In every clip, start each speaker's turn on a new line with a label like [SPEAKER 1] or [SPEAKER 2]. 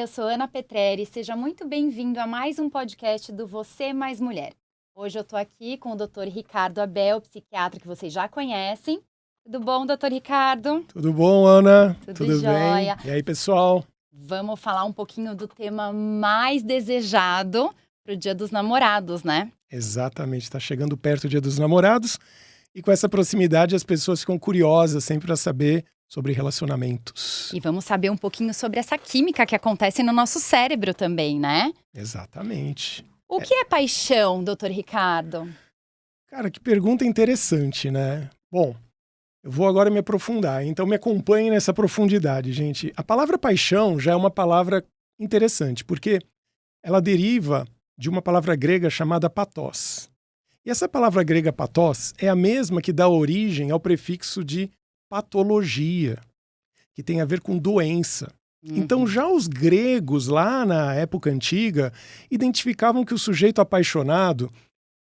[SPEAKER 1] eu sou Ana Petrelli, seja muito bem-vindo a mais um podcast do Você Mais Mulher. Hoje eu tô aqui com o Dr. Ricardo Abel, psiquiatra que vocês já conhecem. Tudo bom, Dr. Ricardo?
[SPEAKER 2] Tudo bom, Ana?
[SPEAKER 1] Tudo jóia.
[SPEAKER 2] Bem? E aí, pessoal?
[SPEAKER 1] Vamos falar um pouquinho do tema mais desejado pro Dia dos Namorados, né?
[SPEAKER 2] Exatamente, está chegando perto o Dia dos Namorados e com essa proximidade as pessoas ficam curiosas sempre para saber sobre relacionamentos.
[SPEAKER 1] E vamos saber um pouquinho sobre essa química que acontece no nosso cérebro também, né?
[SPEAKER 2] Exatamente.
[SPEAKER 1] O que é paixão, Dr. Ricardo?
[SPEAKER 2] Cara, que pergunta interessante, né? Bom, eu vou agora me aprofundar, então me acompanhe nessa profundidade, gente. A palavra paixão já é uma palavra interessante, porque ela deriva de uma palavra grega chamada pathos. E essa palavra grega pathos é a mesma que dá origem ao prefixo de patologia, que tem a ver com doença. Então já os gregos, lá na época antiga, identificavam que o sujeito apaixonado,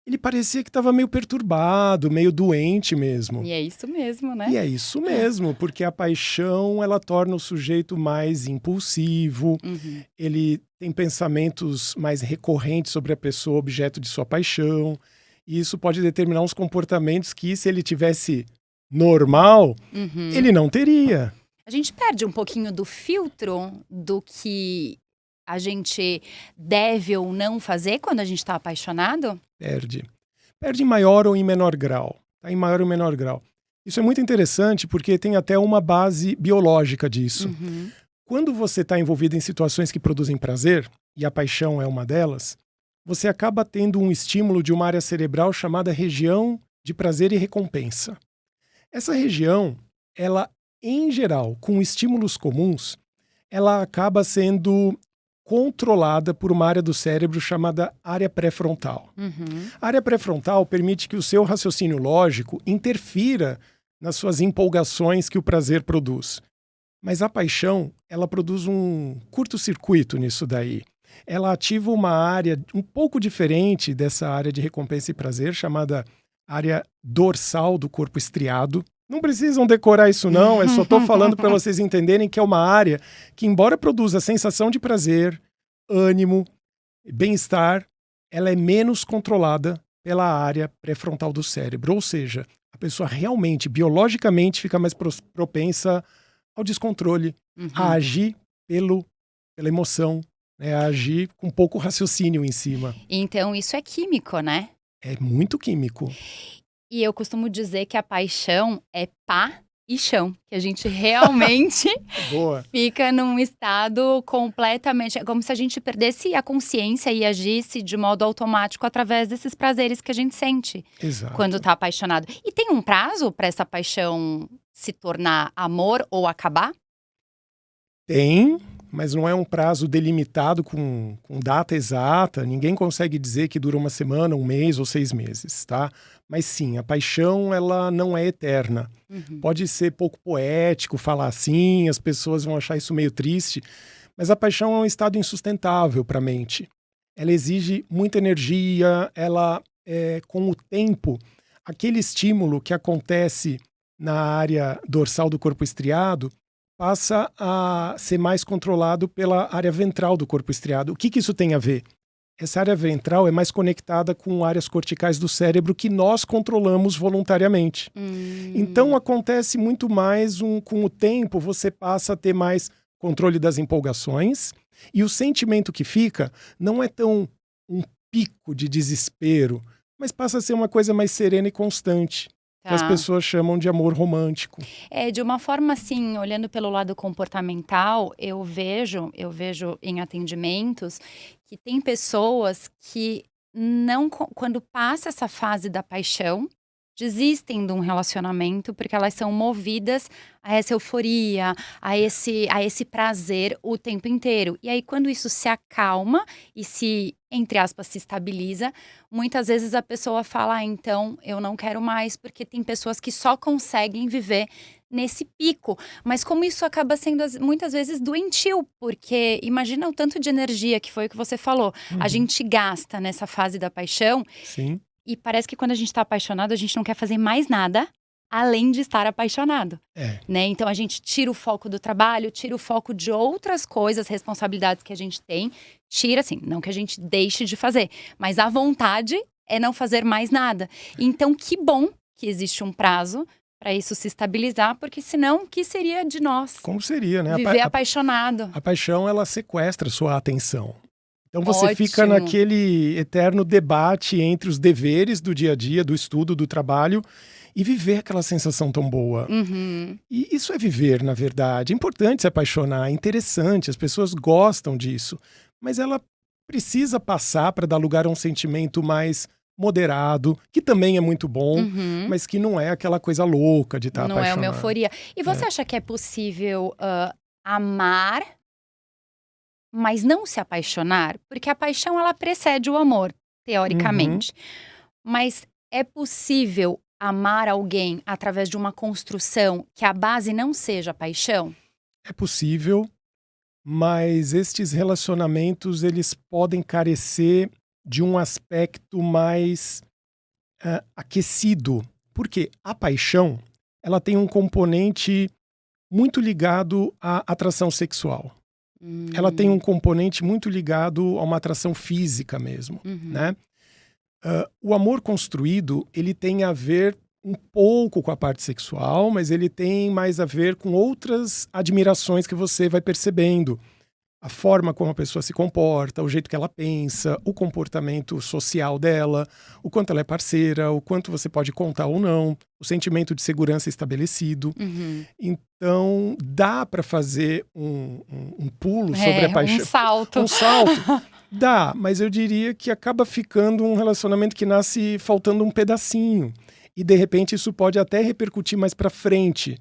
[SPEAKER 2] ele parecia que estava meio perturbado, meio doente mesmo.
[SPEAKER 1] E é isso mesmo, né?
[SPEAKER 2] E é isso mesmo, porque a paixão, ela torna o sujeito mais impulsivo, ele tem pensamentos mais recorrentes sobre a pessoa objeto de sua paixão, e isso pode determinar uns comportamentos que, se ele tivesse normal, ele não teria.
[SPEAKER 1] A gente perde um pouquinho do filtro do que a gente deve ou não fazer quando a gente está apaixonado?
[SPEAKER 2] Perde. Perde em maior ou em menor grau. Tá? Em maior ou menor grau. Isso é muito interessante porque tem até uma base biológica disso. Quando você está envolvido em situações que produzem prazer, e a paixão é uma delas, você acaba tendo um estímulo de uma área cerebral chamada região de prazer e recompensa. Essa região, ela, em geral, com estímulos comuns, ela acaba sendo controlada por uma área do cérebro chamada área pré-frontal. A área pré-frontal permite que o seu raciocínio lógico interfira nas suas empolgações que o prazer produz. Mas a paixão, ela produz um curto-circuito nisso daí. Ela ativa uma área um pouco diferente dessa área de recompensa e prazer, chamada área dorsal do corpo estriado. Não precisam decorar isso não, eu só estou falando para vocês entenderem que é uma área que, embora produza sensação de prazer, ânimo, bem-estar, ela é menos controlada pela área pré-frontal do cérebro. Ou seja, a pessoa realmente, biologicamente, fica mais propensa ao descontrole, a agir pela emoção, né, a agir com pouco raciocínio em cima.
[SPEAKER 1] Então isso é químico, né?
[SPEAKER 2] É muito químico.
[SPEAKER 1] E eu costumo dizer que a paixão é pá e chão, que a gente realmente
[SPEAKER 2] Boa.
[SPEAKER 1] fica num estado completamente... É como se a gente perdesse a consciência e agisse de modo automático através desses prazeres que a gente sente.
[SPEAKER 2] Exato.
[SPEAKER 1] Quando tá apaixonado. E tem um prazo para essa paixão se tornar amor ou acabar?
[SPEAKER 2] Tem, mas não é um prazo delimitado com data exata. Ninguém consegue dizer que dura uma semana, um mês ou 6 meses, tá? Mas sim, a paixão, ela não é eterna. Pode ser pouco poético falar assim, as pessoas vão achar isso meio triste, mas a paixão é um estado insustentável para a mente. Ela exige muita energia, ela, com o tempo, aquele estímulo que acontece na área dorsal do corpo estriado passa a ser mais controlado pela área ventral do corpo estriado. O que isso tem a ver? Essa área ventral é mais conectada com áreas corticais do cérebro que nós controlamos voluntariamente. Então acontece muito mais com o tempo, você passa a ter mais controle das empolgações e o sentimento que fica não é tão um pico de desespero, mas passa a ser uma coisa mais serena e constante. Que as pessoas chamam de amor romântico.
[SPEAKER 1] De uma forma assim, olhando pelo lado comportamental, eu vejo em atendimentos que tem pessoas que não, quando passa essa fase da paixão, desistem de um relacionamento porque elas são movidas a essa euforia, a esse prazer o tempo inteiro. E aí, quando isso se acalma e se, entre aspas, se estabiliza, muitas vezes a pessoa fala, então, eu não quero mais, porque tem pessoas que só conseguem viver nesse pico. Mas como isso acaba sendo, muitas vezes, doentio, porque imagina o tanto de energia que foi o que você falou. A gente gasta nessa fase da paixão.
[SPEAKER 2] Sim.
[SPEAKER 1] E parece que quando a gente tá apaixonado, a gente não quer fazer mais nada além de estar apaixonado,
[SPEAKER 2] É.
[SPEAKER 1] né? Então a gente tira o foco do trabalho, tira o foco de outras coisas, responsabilidades que a gente tem, tira assim, não que a gente deixe de fazer, mas a vontade é não fazer mais nada. Então que bom que existe um prazo para isso se estabilizar, porque senão o que seria de nós?
[SPEAKER 2] Como seria, né?
[SPEAKER 1] Viver apaixonado.
[SPEAKER 2] A paixão, ela sequestra sua atenção. Então você
[SPEAKER 1] Ótimo.
[SPEAKER 2] fica naquele eterno debate entre os deveres do dia a dia, do estudo, do trabalho, e viver aquela sensação tão boa.
[SPEAKER 1] Uhum.
[SPEAKER 2] E isso é viver, na verdade. É importante se apaixonar, é interessante, as pessoas gostam disso. Mas ela precisa passar para dar lugar a um sentimento mais moderado, que também é muito bom, mas que não é aquela coisa louca de estar apaixonado.
[SPEAKER 1] Não é uma euforia. E você acha que é possível amar, mas não se apaixonar? Porque a paixão, ela precede o amor, teoricamente. Mas é possível amar alguém através de uma construção que a base não seja paixão?
[SPEAKER 2] É possível, mas estes relacionamentos, eles podem carecer de um aspecto mais aquecido. Porque a paixão, ela tem um componente muito ligado à atração sexual. Ela tem um componente muito ligado a uma atração física mesmo, né? O amor construído, ele tem a ver um pouco com a parte sexual, mas ele tem mais a ver com outras admirações que você vai percebendo. A forma como a pessoa se comporta, o jeito que ela pensa, o comportamento social dela, o quanto ela é parceira, o quanto você pode contar ou não, o sentimento de segurança estabelecido. Então, dá para fazer um pulo sobre a paixão.
[SPEAKER 1] Um salto.
[SPEAKER 2] Um salto. Dá, mas eu diria que acaba ficando um relacionamento que nasce faltando um pedacinho. E, de repente, isso pode até repercutir mais para frente,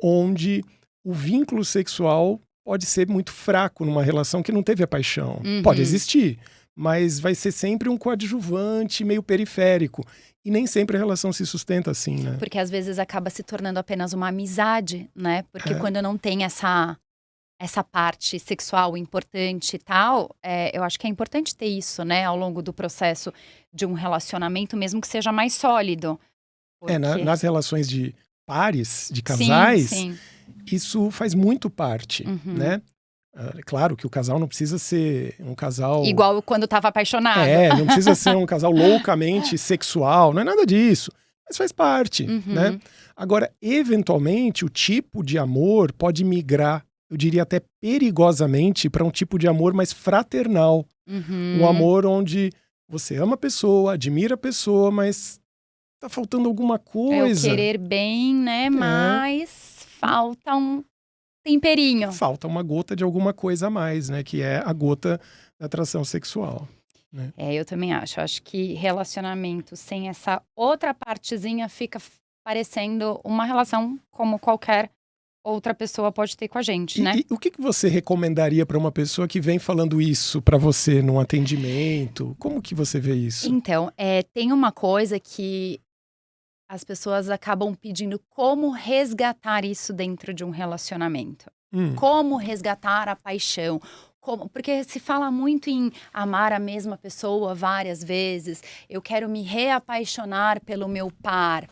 [SPEAKER 2] onde o vínculo sexual pode ser muito fraco numa relação que não teve a paixão. Pode existir, mas vai ser sempre um coadjuvante meio periférico. E nem sempre a relação se sustenta assim, né?
[SPEAKER 1] Porque às vezes acaba se tornando apenas uma amizade, né? Porque quando não tem essa parte sexual importante e tal, eu acho que é importante ter isso, né? Ao longo do processo de um relacionamento, mesmo que seja mais sólido. Porque...
[SPEAKER 2] nas relações de pares, de casais...
[SPEAKER 1] Sim.
[SPEAKER 2] Isso faz muito parte, né? É claro que o casal não precisa ser um casal...
[SPEAKER 1] Igual quando estava apaixonado.
[SPEAKER 2] Não precisa ser um casal loucamente sexual, não é nada disso. Mas faz parte, né? Agora, eventualmente, o tipo de amor pode migrar, eu diria até perigosamente, para um tipo de amor mais fraternal. Um amor onde você ama a pessoa, admira a pessoa, mas tá faltando alguma coisa.
[SPEAKER 1] É o querer bem, né? Mas... falta um temperinho.
[SPEAKER 2] Falta uma gota de alguma coisa a mais, né? Que é a gota da atração sexual. Né?
[SPEAKER 1] Eu também acho. Acho que relacionamento sem essa outra partezinha fica parecendo uma relação como qualquer outra pessoa pode ter com a gente, né?
[SPEAKER 2] E o que você recomendaria para uma pessoa que vem falando isso para você num atendimento? Como que você vê isso?
[SPEAKER 1] Então, tem uma coisa que as pessoas acabam pedindo como resgatar isso dentro de um relacionamento. Como resgatar a paixão. Porque se fala muito em amar a mesma pessoa várias vezes. Eu quero me reapaixonar pelo meu par.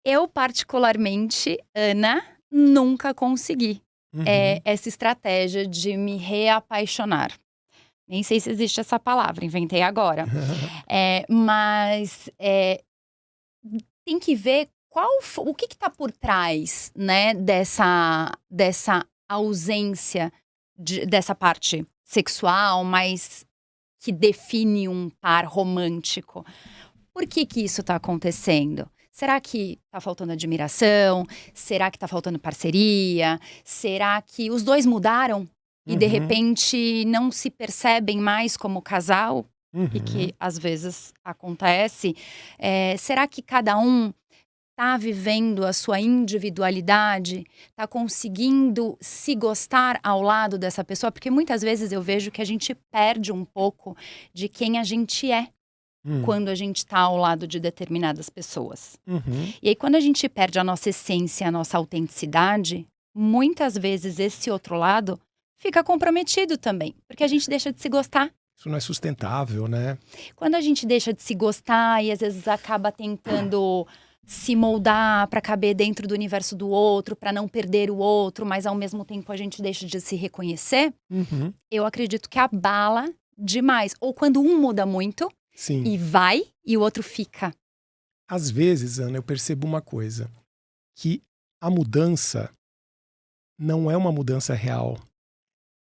[SPEAKER 1] Eu, particularmente, Ana, nunca consegui essa estratégia de me reapaixonar. Nem sei se existe essa palavra, inventei agora. Mas tem que ver o que está por trás, né, dessa ausência dessa parte sexual, mas que define um par romântico. Por que isso está acontecendo? Será que está faltando admiração? Será que está faltando parceria? Será que os dois mudaram? E de repente não se percebem mais como casal, e que às vezes acontece. Será que cada um está vivendo a sua individualidade, está conseguindo se gostar ao lado dessa pessoa? Porque muitas vezes eu vejo que a gente perde um pouco de quem a gente é quando a gente está ao lado de determinadas pessoas. E aí quando a gente perde a nossa essência, a nossa autenticidade, muitas vezes esse outro lado fica comprometido também, porque a gente deixa de se gostar.
[SPEAKER 2] Isso não é sustentável, né?
[SPEAKER 1] Quando a gente deixa de se gostar e às vezes acaba tentando se moldar para caber dentro do universo do outro, para não perder o outro, mas ao mesmo tempo a gente deixa de se reconhecer, eu acredito que abala demais. Ou quando um muda muito
[SPEAKER 2] Sim.
[SPEAKER 1] e vai e o outro fica.
[SPEAKER 2] Às vezes, Ana, eu percebo uma coisa, que a mudança não é uma mudança real.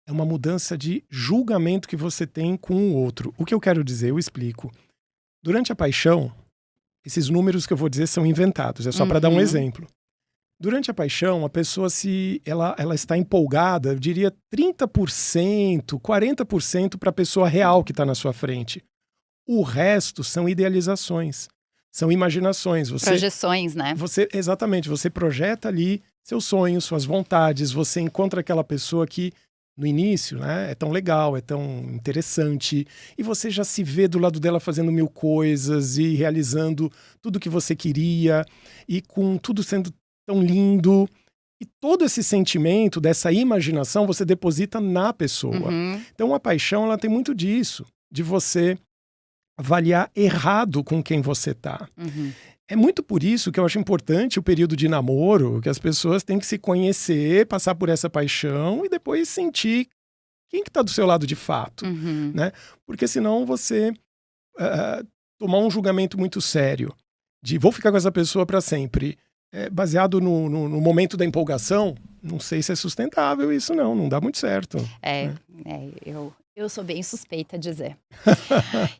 [SPEAKER 2] É uma mudança de julgamento que você tem com o outro. O que eu quero dizer? Eu explico. Durante a paixão, esses números que eu vou dizer são inventados, é só para dar um exemplo. Durante a paixão, a pessoa, se ela está empolgada, eu diria 30%, 40% para a pessoa real que está na sua frente. O resto são idealizações, são imaginações.
[SPEAKER 1] Projeções, né?
[SPEAKER 2] Exatamente, você projeta ali seus sonhos, suas vontades, você encontra aquela pessoa que no início, né, é tão legal, é tão interessante, e você já se vê do lado dela fazendo mil coisas e realizando tudo que você queria, e com tudo sendo tão lindo. E todo esse sentimento, dessa imaginação, você deposita na pessoa. Então a paixão, ela tem muito disso, de você avaliar errado com quem você tá. É muito por isso que eu acho importante o período de namoro, que as pessoas têm que se conhecer, passar por essa paixão e depois sentir quem que tá do seu lado de fato, né? Porque senão você tomar um julgamento muito sério de vou ficar com essa pessoa para sempre, baseado no momento da empolgação, não sei se é sustentável isso não dá muito certo.
[SPEAKER 1] Eu sou bem suspeita a dizer.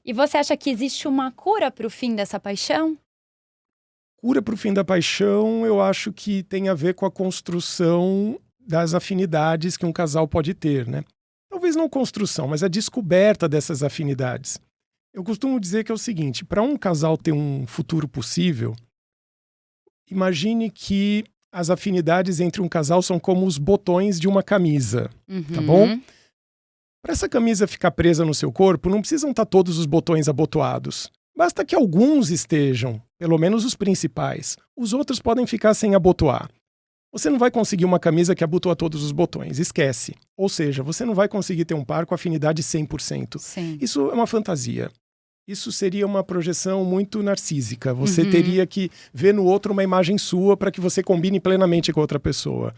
[SPEAKER 1] E você acha que existe uma cura para o fim dessa paixão?
[SPEAKER 2] Cura para o fim da paixão, eu acho que tem a ver com a construção das afinidades que um casal pode ter, né? Talvez não construção, mas a descoberta dessas afinidades. Eu costumo dizer que é o seguinte, para um casal ter um futuro possível, imagine que as afinidades entre um casal são como os botões de uma camisa, tá bom? Para essa camisa ficar presa no seu corpo, não precisam estar todos os botões abotoados. Basta que alguns estejam, pelo menos os principais. Os outros podem ficar sem abotoar. Você não vai conseguir uma camisa que abotoa todos os botões, esquece. Ou seja, você não vai conseguir ter um par com afinidade 100%.
[SPEAKER 1] Sim.
[SPEAKER 2] Isso é uma fantasia. Isso seria uma projeção muito narcísica. Você teria que ver no outro uma imagem sua para que você combine plenamente com outra pessoa.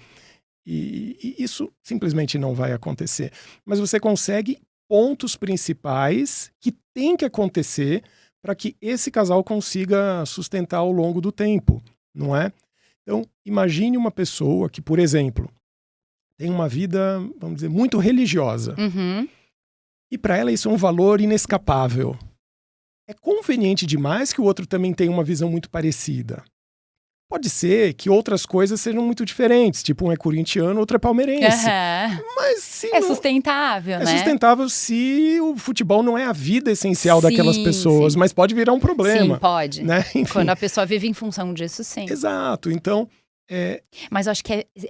[SPEAKER 2] E isso simplesmente não vai acontecer. Mas você consegue pontos principais que tem que acontecer para que esse casal consiga sustentar ao longo do tempo, não é? Então, imagine uma pessoa que, por exemplo, tem uma vida, vamos dizer, muito religiosa. E para ela isso é um valor inescapável. É conveniente demais que o outro também tenha uma visão muito parecida. Pode ser que outras coisas sejam muito diferentes, tipo um é corintiano, outro é palmeirense. Mas se
[SPEAKER 1] é sustentável, né?
[SPEAKER 2] É sustentável se o futebol não é a vida essencial daquelas pessoas, mas pode virar um problema.
[SPEAKER 1] Sim, pode.
[SPEAKER 2] Né?
[SPEAKER 1] Quando a pessoa vive em função disso, sim.
[SPEAKER 2] Exato, então...
[SPEAKER 1] Mas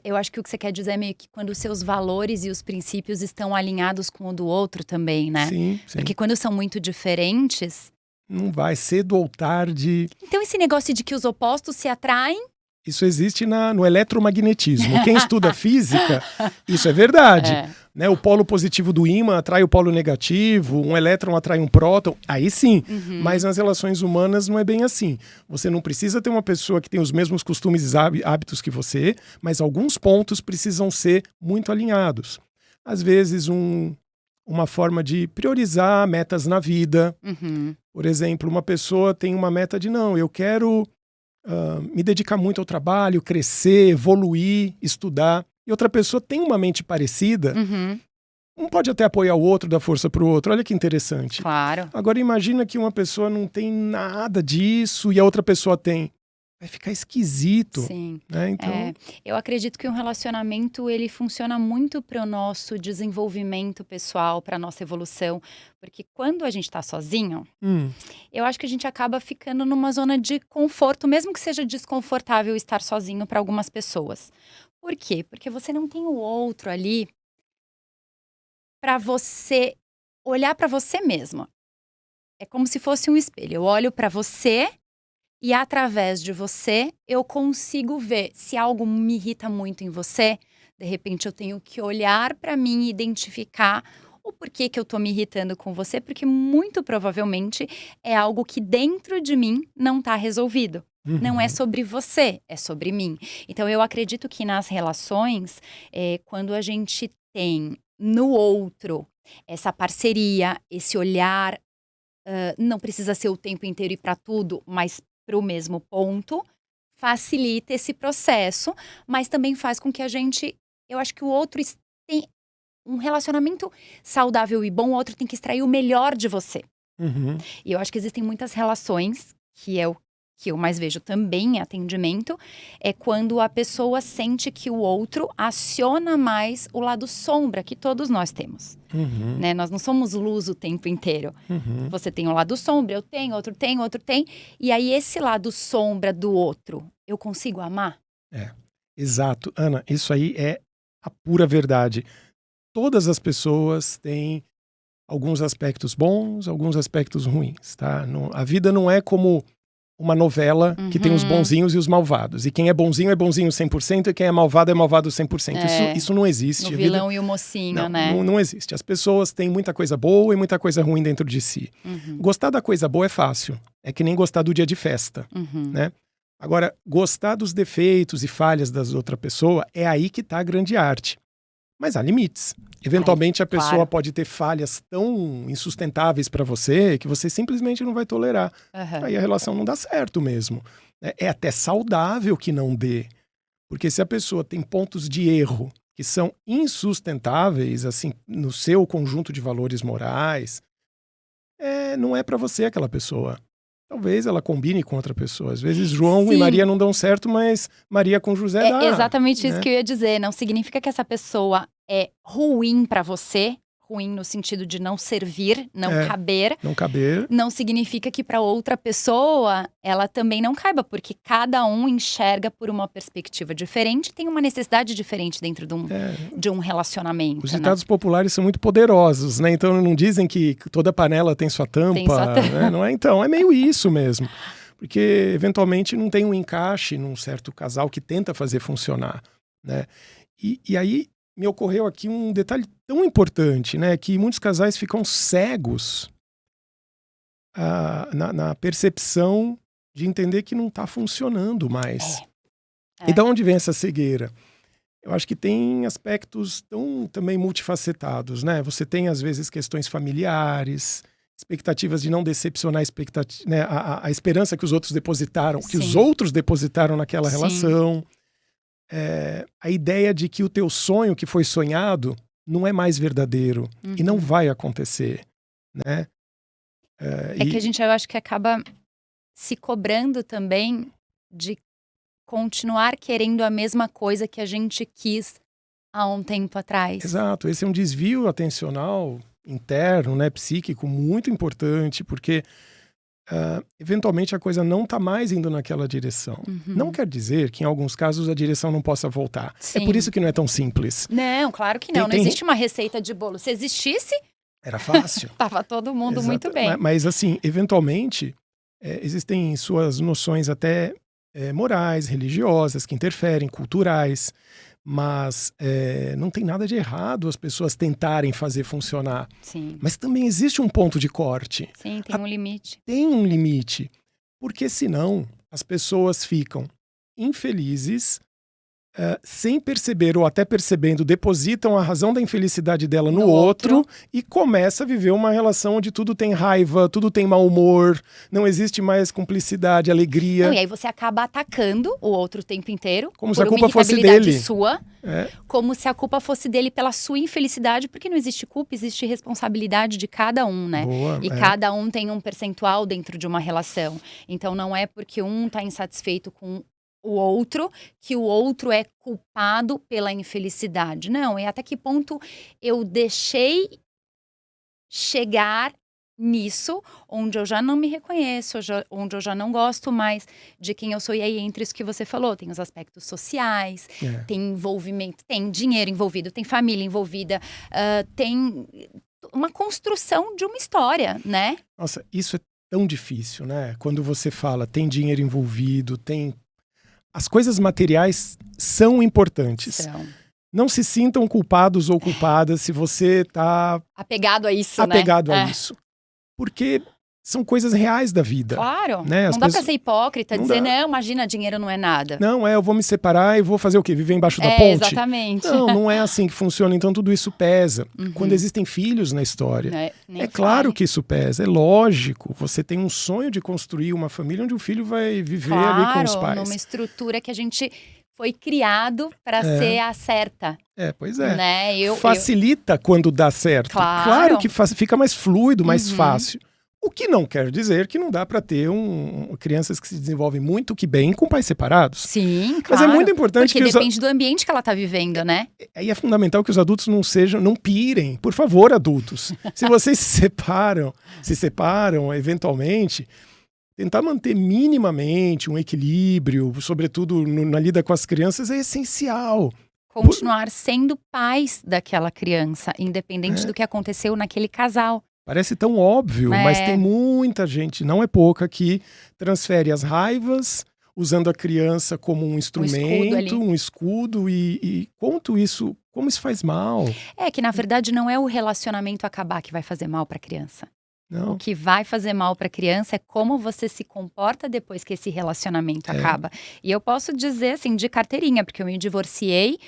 [SPEAKER 1] eu acho que o que você quer dizer é meio que quando os seus valores e os princípios estão alinhados com o do outro também, né?
[SPEAKER 2] Sim.
[SPEAKER 1] Porque quando são muito diferentes...
[SPEAKER 2] Não vai, cedo ou tarde.
[SPEAKER 1] Então esse negócio de que os opostos se atraem...
[SPEAKER 2] Isso existe no eletromagnetismo. Quem estuda física, isso é verdade. Né? O polo positivo do ímã atrai o polo negativo, um elétron atrai um próton, aí sim. Mas nas relações humanas não é bem assim. Você não precisa ter uma pessoa que tem os mesmos costumes e hábitos que você, mas alguns pontos precisam ser muito alinhados. Às vezes uma forma de priorizar metas na vida. Por exemplo, uma pessoa tem uma meta de não, eu quero me dedicar muito ao trabalho, crescer, evoluir, estudar. E outra pessoa tem uma mente parecida, um pode até apoiar o outro, dar força pro outro. Olha que interessante.
[SPEAKER 1] Claro.
[SPEAKER 2] Agora imagina que uma pessoa não tem nada disso e a outra pessoa tem. Vai ficar esquisito.
[SPEAKER 1] Sim.
[SPEAKER 2] Né? Então...
[SPEAKER 1] eu acredito que um relacionamento ele funciona muito para o nosso desenvolvimento pessoal, para a nossa evolução. Porque quando a gente está sozinho, eu acho que a gente acaba ficando numa zona de conforto, mesmo que seja desconfortável estar sozinho para algumas pessoas. Por quê? Porque você não tem o outro ali para você olhar para você mesmo. É como se fosse um espelho. Eu olho para você... E através de você, eu consigo ver se algo me irrita muito em você. De repente, eu tenho que olhar para mim e identificar O porquê que eu tô me irritando com você, porque muito provavelmente é algo que dentro de mim não tá resolvido. Não é sobre você, é sobre mim. Então eu acredito que nas relações, quando a gente tem no outro essa parceria, esse olhar, não precisa ser o tempo inteiro e para tudo, mas para o mesmo ponto, facilita esse processo, mas também faz com que a gente, eu acho que o outro tem um relacionamento saudável e bom, o outro tem que extrair o melhor de você.
[SPEAKER 2] Uhum.
[SPEAKER 1] E eu acho que existem muitas relações, que é o que eu mais vejo também em atendimento, é quando a pessoa sente que o outro aciona mais o lado sombra que todos nós temos.
[SPEAKER 2] Uhum.
[SPEAKER 1] Né? Nós não somos luz o tempo inteiro.
[SPEAKER 2] Uhum.
[SPEAKER 1] Você tem o lado sombra, eu tenho, outro tem, outro tem. E aí esse lado sombra do outro, eu consigo amar?
[SPEAKER 2] Exato. Ana, isso aí é a pura verdade. Todas as pessoas têm alguns aspectos bons, alguns aspectos ruins, tá? A vida não é como uma novela que tem os bonzinhos e os malvados. E quem é bonzinho 100% e quem é malvado 100%. Isso não existe.
[SPEAKER 1] O vilão e o mocinho, né?
[SPEAKER 2] Não existe. As pessoas têm muita coisa boa e muita coisa ruim dentro de si. Gostar da coisa boa é fácil. É que nem gostar do dia de festa, né? Agora, gostar dos defeitos e falhas das outra pessoa é aí que tá a grande arte. Mas há limites. Eventualmente a pessoa pode ter falhas tão insustentáveis para você que você simplesmente não vai tolerar. Aí a relação não dá certo mesmo. É até saudável que não dê. Porque se a pessoa tem pontos de erro que são insustentáveis, assim, no seu conjunto de valores morais, não é para você aquela pessoa. Talvez ela combine com outra pessoa. Às vezes João e Maria não dão certo, mas Maria com José dá.
[SPEAKER 1] É exatamente isso
[SPEAKER 2] né?
[SPEAKER 1] que eu ia dizer. Não significa que essa pessoa é ruim pra você. Ruim no sentido de não servir, não caber.
[SPEAKER 2] Não caber.
[SPEAKER 1] Não significa que pra outra pessoa ela também não caiba. Porque cada um enxerga por uma perspectiva diferente. Tem uma necessidade diferente dentro de um relacionamento.
[SPEAKER 2] Os ditados populares são muito poderosos, né? Então não dizem que toda panela tem sua tampa.
[SPEAKER 1] Tem sua tampa.
[SPEAKER 2] Né? Não é? Então, é meio isso mesmo. Porque eventualmente não tem um encaixe num certo casal que tenta fazer funcionar, né? E aí me ocorreu aqui um detalhe tão importante, né? Que muitos casais ficam cegos na percepção de entender que não está funcionando mais. E de onde vem essa cegueira? Eu acho que tem aspectos tão também multifacetados, né? Você tem, às vezes, questões familiares, expectativas de não decepcionar a esperança que os outros depositaram, que os outros depositaram naquela relação. A ideia de que o teu sonho que foi sonhado não é mais verdadeiro e não vai acontecer, né?
[SPEAKER 1] Que a gente, eu acho que acaba se cobrando também de continuar querendo a mesma coisa que a gente quis há um tempo atrás.
[SPEAKER 2] Exato, esse é um desvio atencional interno, né, psíquico, muito importante, porque eventualmente a coisa não está mais indo naquela direção. Não quer dizer que em alguns casos a direção não possa voltar.
[SPEAKER 1] Sim.
[SPEAKER 2] É por isso que não é tão simples.
[SPEAKER 1] Não, claro que não. Não existe uma receita de bolo. Se existisse,
[SPEAKER 2] era fácil.
[SPEAKER 1] Tava todo mundo muito bem.
[SPEAKER 2] Mas assim, eventualmente, existem suas noções até morais, religiosas, que interferem, culturais. Mas não tem nada de errado as pessoas tentarem fazer funcionar.
[SPEAKER 1] Sim.
[SPEAKER 2] Mas também existe um ponto de corte.
[SPEAKER 1] Sim, tem um limite.
[SPEAKER 2] Tem um limite. Porque senão as pessoas ficam infelizes, sem perceber ou até percebendo, depositam a razão da infelicidade dela no outro e começa a viver uma relação onde tudo tem raiva, tudo tem mau humor, não existe mais cumplicidade, alegria.
[SPEAKER 1] Não, e aí você acaba atacando o outro o tempo inteiro.
[SPEAKER 2] Como se a culpa fosse dele.
[SPEAKER 1] Sua, como se a culpa fosse dele pela sua infelicidade, porque não existe culpa, existe responsabilidade de cada um, né?
[SPEAKER 2] Boa,
[SPEAKER 1] cada um tem um percentual dentro de uma relação. Então não é porque um tá insatisfeito com o outro, que o outro é culpado pela infelicidade. Não, até que ponto eu deixei chegar nisso, onde eu já não me reconheço, onde eu já não gosto mais de quem eu sou. E aí, entre isso que você falou, tem os aspectos sociais, tem envolvimento, tem dinheiro envolvido, tem família envolvida, tem uma construção de uma história, né?
[SPEAKER 2] Nossa, isso é tão difícil, né? Quando você fala, tem dinheiro envolvido, tem... As coisas materiais são importantes. Não se sintam culpados ou culpadas se você está
[SPEAKER 1] apegado a isso,
[SPEAKER 2] apegado
[SPEAKER 1] né?
[SPEAKER 2] a isso. Porque são coisas reais da vida.
[SPEAKER 1] Claro.
[SPEAKER 2] Né?
[SPEAKER 1] Não dá pra ser hipócrita, dizer, não, imagina, dinheiro não é nada.
[SPEAKER 2] Não, eu vou me separar e vou fazer o quê? Viver embaixo da ponte?
[SPEAKER 1] Exatamente.
[SPEAKER 2] Não é assim que funciona. Então tudo isso pesa. Quando existem filhos na história, é claro que isso pesa. É lógico. Você tem um sonho de construir uma família onde o filho vai viver ali com os pais.
[SPEAKER 1] Numa estrutura que a gente foi criado para ser a certa.
[SPEAKER 2] Pois é.
[SPEAKER 1] Né?
[SPEAKER 2] Facilita quando dá certo. Claro que fica mais fluido, mais fácil. O que não quer dizer que não dá para ter crianças que se desenvolvem muito que bem com pais separados.
[SPEAKER 1] Sim, claro.
[SPEAKER 2] Mas é muito importante
[SPEAKER 1] porque depende do ambiente que ela está vivendo, né?
[SPEAKER 2] Aí é fundamental que os adultos não pirem. Por favor, adultos. Se vocês se separam eventualmente, tentar manter minimamente um equilíbrio, sobretudo na lida com as crianças, é essencial.
[SPEAKER 1] Continuar sendo pais daquela criança, independente do que aconteceu naquele casal.
[SPEAKER 2] Parece tão óbvio, mas tem muita gente, não é pouca, que transfere as raivas usando a criança como um instrumento, um escudo e como isso faz mal.
[SPEAKER 1] Que na verdade não é o relacionamento acabar que vai fazer mal para a criança.
[SPEAKER 2] Não.
[SPEAKER 1] O que vai fazer mal para a criança é como você se comporta depois que esse relacionamento acaba. E eu posso dizer assim, de carteirinha, porque eu me divorciei.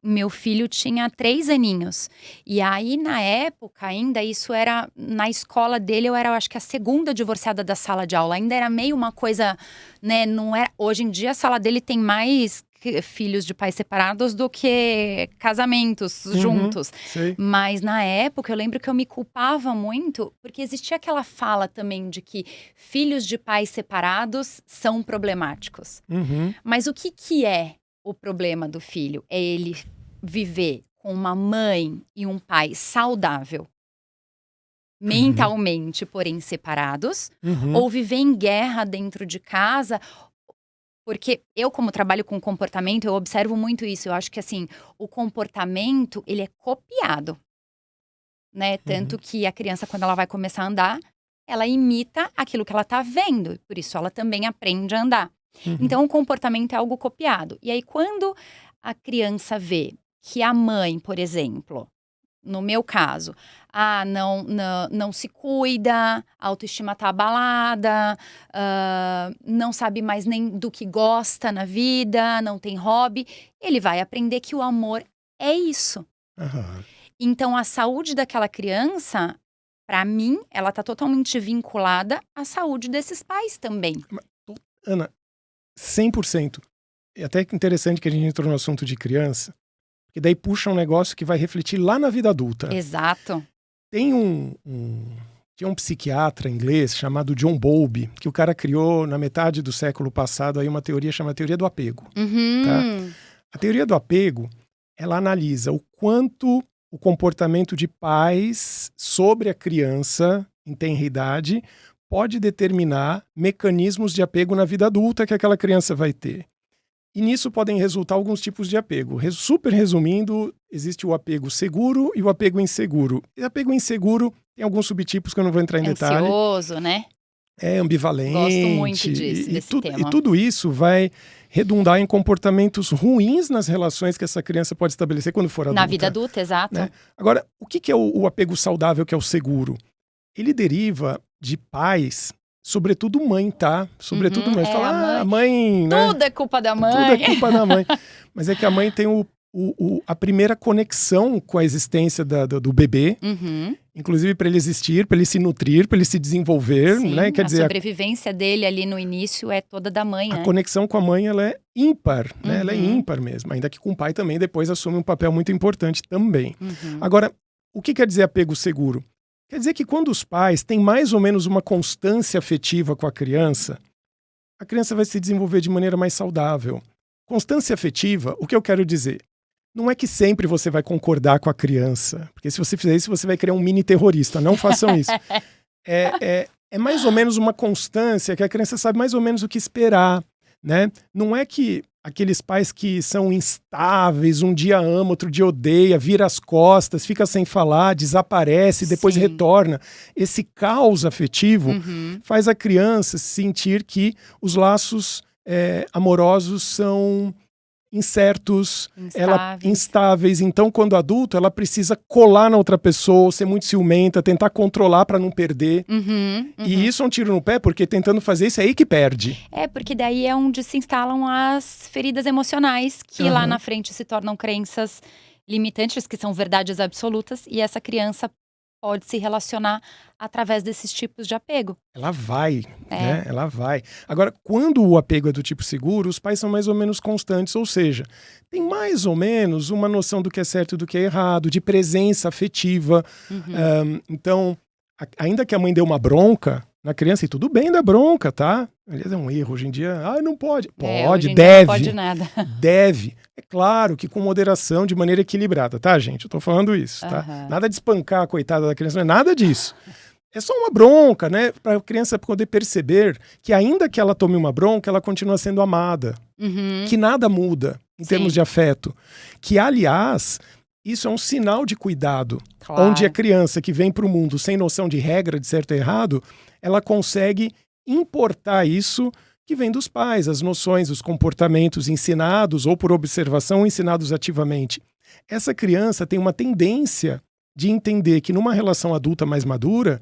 [SPEAKER 1] Meu filho tinha 3 aninhos. E aí, na época, ainda isso era... Na escola dele, eu era, acho que, a segunda divorciada da sala de aula. Ainda era meio uma coisa, né? Não era, hoje em dia, a sala dele tem mais filhos de pais separados do que casamentos juntos.
[SPEAKER 2] Sei.
[SPEAKER 1] Mas, na época, eu lembro que eu me culpava muito, porque existia aquela fala também de que filhos de pais separados são problemáticos. Mas o que é o problema do filho? É ele viver com uma mãe e um pai saudável, mentalmente, porém separados, ou viver em guerra dentro de casa. Porque eu, como trabalho com comportamento, eu observo muito isso. Eu acho que, assim, o comportamento, ele é copiado, né? Tanto que a criança, quando ela vai começar a andar, ela imita aquilo que ela tá vendo. Por isso, ela também aprende a andar. Então, o comportamento é algo copiado. E aí, quando a criança vê que a mãe, por exemplo, no meu caso, não se cuida, a autoestima tá abalada, não sabe mais nem do que gosta na vida, não tem hobby, ele vai aprender que o amor é isso. Então, a saúde daquela criança, para mim, ela tá totalmente vinculada à saúde desses pais também.
[SPEAKER 2] Ana, 100%. É até interessante que a gente entrou no assunto de criança, porque daí puxa um negócio que vai refletir lá na vida adulta.
[SPEAKER 1] Exato.
[SPEAKER 2] Tem tinha um psiquiatra inglês chamado John Bowlby, que o cara criou na metade do século passado aí uma teoria chamada teoria do apego. Tá? A teoria do apego, ela analisa o quanto o comportamento de pais sobre a criança em tenra idade pode determinar mecanismos de apego na vida adulta que aquela criança vai ter. E nisso podem resultar alguns tipos de apego. Super resumindo, existe o apego seguro e o apego inseguro. E apego inseguro tem alguns subtipos que eu não vou entrar em detalhe.
[SPEAKER 1] Ansioso, né?
[SPEAKER 2] É ambivalente.
[SPEAKER 1] Gosto muito desse tema.
[SPEAKER 2] E tudo isso vai redundar em comportamentos ruins nas relações que essa criança pode estabelecer quando for adulta.
[SPEAKER 1] Na vida adulta, exato.
[SPEAKER 2] Né? Agora, o que é o apego saudável, que é o seguro? Ele deriva de pais, sobretudo mãe, tá? Sobretudo mãe. Você fala, a mãe, né?
[SPEAKER 1] Tudo é culpa da mãe.
[SPEAKER 2] Tudo é culpa da mãe. Mas é que a mãe tem a primeira conexão com a existência do bebê. Inclusive para ele existir, para ele se nutrir, para ele se desenvolver.
[SPEAKER 1] Sim,
[SPEAKER 2] né? Quer dizer,
[SPEAKER 1] a sobrevivência dele ali no início é toda da mãe,
[SPEAKER 2] a
[SPEAKER 1] né?
[SPEAKER 2] conexão com a mãe, ela é ímpar. Né? Ela é ímpar mesmo. Ainda que com o pai também depois assume um papel muito importante também. Agora, o que quer dizer apego seguro? Quer dizer que quando os pais têm mais ou menos uma constância afetiva com a criança vai se desenvolver de maneira mais saudável. Constância afetiva, o que eu quero dizer? Não é que sempre você vai concordar com a criança, porque se você fizer isso, você vai criar um mini terrorista. Não façam isso. É mais ou menos uma constância que a criança sabe mais ou menos o que esperar, né? Não é que aqueles pais que são instáveis, um dia ama, outro dia odeia, vira as costas, fica sem falar, desaparece, depois retorna. Esse caos afetivo faz a criança sentir que os laços amorosos são incertos, instáveis. Então, quando adulto, ela precisa colar na outra pessoa, ser muito ciumenta, tentar controlar para não perder. E isso é um tiro no pé, porque tentando fazer isso é aí que perde.
[SPEAKER 1] Porque daí é onde se instalam as feridas emocionais, que lá na frente se tornam crenças limitantes, que são verdades absolutas, e essa criança pode se relacionar através desses tipos de apego.
[SPEAKER 2] Ela vai, né? Ela vai. Agora, quando o apego é do tipo seguro, os pais são mais ou menos constantes, ou seja, tem mais ou menos uma noção do que é certo e do que é errado, de presença afetiva. Então, ainda que a mãe dê uma bronca na criança, e tudo bem dar bronca, tá? Aliás, é um erro hoje em dia. Não pode. Pode, deve.
[SPEAKER 1] Não pode nada.
[SPEAKER 2] Deve. É claro que com moderação, de maneira equilibrada, tá, gente? Eu tô falando isso, tá? Nada de espancar a coitada da criança, não é nada disso. É só uma bronca, né? Para a criança poder perceber que ainda que ela tome uma bronca, ela continua sendo amada. Que nada muda em termos de afeto. Que, aliás, isso é um sinal de cuidado. Claro. Onde a criança que vem para o mundo sem noção de regra, de certo e errado, ela consegue importar isso que vem dos pais, as noções, os comportamentos ensinados ou por observação ou ensinados ativamente. Essa criança tem uma tendência de entender que numa relação adulta mais madura,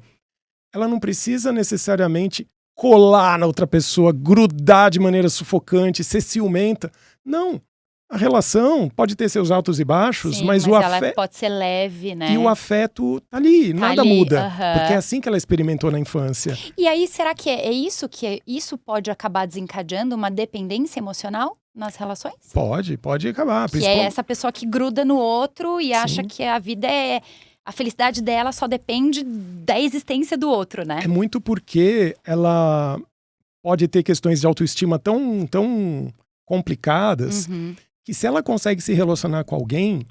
[SPEAKER 2] ela não precisa necessariamente colar na outra pessoa, grudar de maneira sufocante, ser ciumenta. Não. A relação pode ter seus altos e baixos,
[SPEAKER 1] sim,
[SPEAKER 2] mas o afeto
[SPEAKER 1] ela pode ser leve, né?
[SPEAKER 2] E o afeto tá ali, nada muda. Porque é assim que ela experimentou na infância.
[SPEAKER 1] E aí, será que isso pode acabar desencadeando uma dependência emocional nas relações?
[SPEAKER 2] Pode acabar.
[SPEAKER 1] Que é essa pessoa que gruda no outro e acha que a vida a felicidade dela só depende da existência do outro, né?
[SPEAKER 2] É muito porque ela pode ter questões de autoestima tão complicadas que se ela consegue se relacionar com alguém,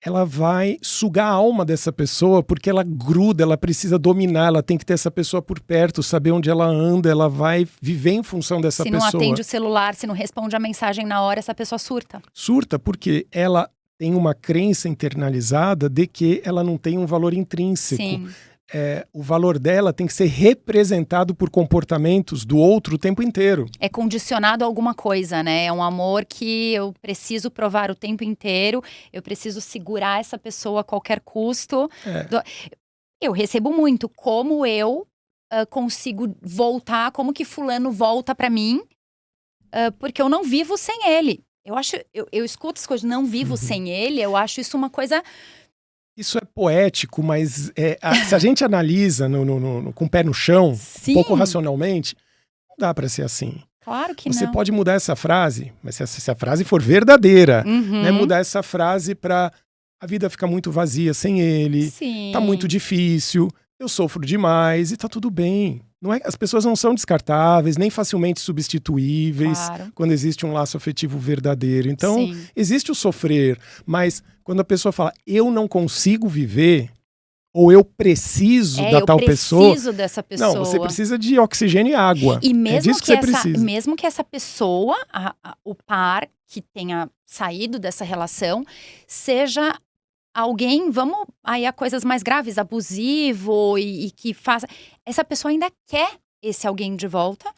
[SPEAKER 2] ela vai sugar a alma dessa pessoa, porque ela gruda, ela precisa dominar, ela tem que ter essa pessoa por perto, saber onde ela anda, ela vai viver em função dessa pessoa.
[SPEAKER 1] Se não atende o celular, se não responde a mensagem na hora, essa pessoa surta.
[SPEAKER 2] Surta porque ela tem uma crença internalizada de que ela não tem um valor intrínseco.
[SPEAKER 1] Sim.
[SPEAKER 2] O valor dela tem que ser representado por comportamentos do outro o tempo inteiro.
[SPEAKER 1] É condicionado a alguma coisa, né? É um amor que eu preciso provar o tempo inteiro, eu preciso segurar essa pessoa a qualquer custo. Eu recebo muito como eu consigo voltar, como que fulano volta pra mim, porque eu não vivo sem ele. Eu escuto as coisas, não vivo sem ele, eu acho isso uma coisa...
[SPEAKER 2] Isso é poético, mas se a gente analisa com o pé no chão, um pouco racionalmente, não dá para ser assim.
[SPEAKER 1] Claro que
[SPEAKER 2] Você
[SPEAKER 1] não.
[SPEAKER 2] pode mudar essa frase, mas se a frase for verdadeira, né, mudar essa frase para a vida fica muito vazia sem ele, tá muito difícil, eu sofro demais e tá tudo bem. As pessoas não são descartáveis, nem facilmente substituíveis quando existe um laço afetivo verdadeiro. Então, existe o sofrer, mas quando a pessoa fala, eu não consigo viver, ou eu preciso da tal pessoa...
[SPEAKER 1] eu preciso dessa pessoa.
[SPEAKER 2] Não, você precisa de oxigênio e água.
[SPEAKER 1] E mesmo
[SPEAKER 2] disso que você precisa.
[SPEAKER 1] Mesmo que essa pessoa, o par que tenha saído dessa relação, seja... alguém, vamos aí a coisas mais graves, abusivo e que faça... Essa pessoa ainda quer esse alguém de volta,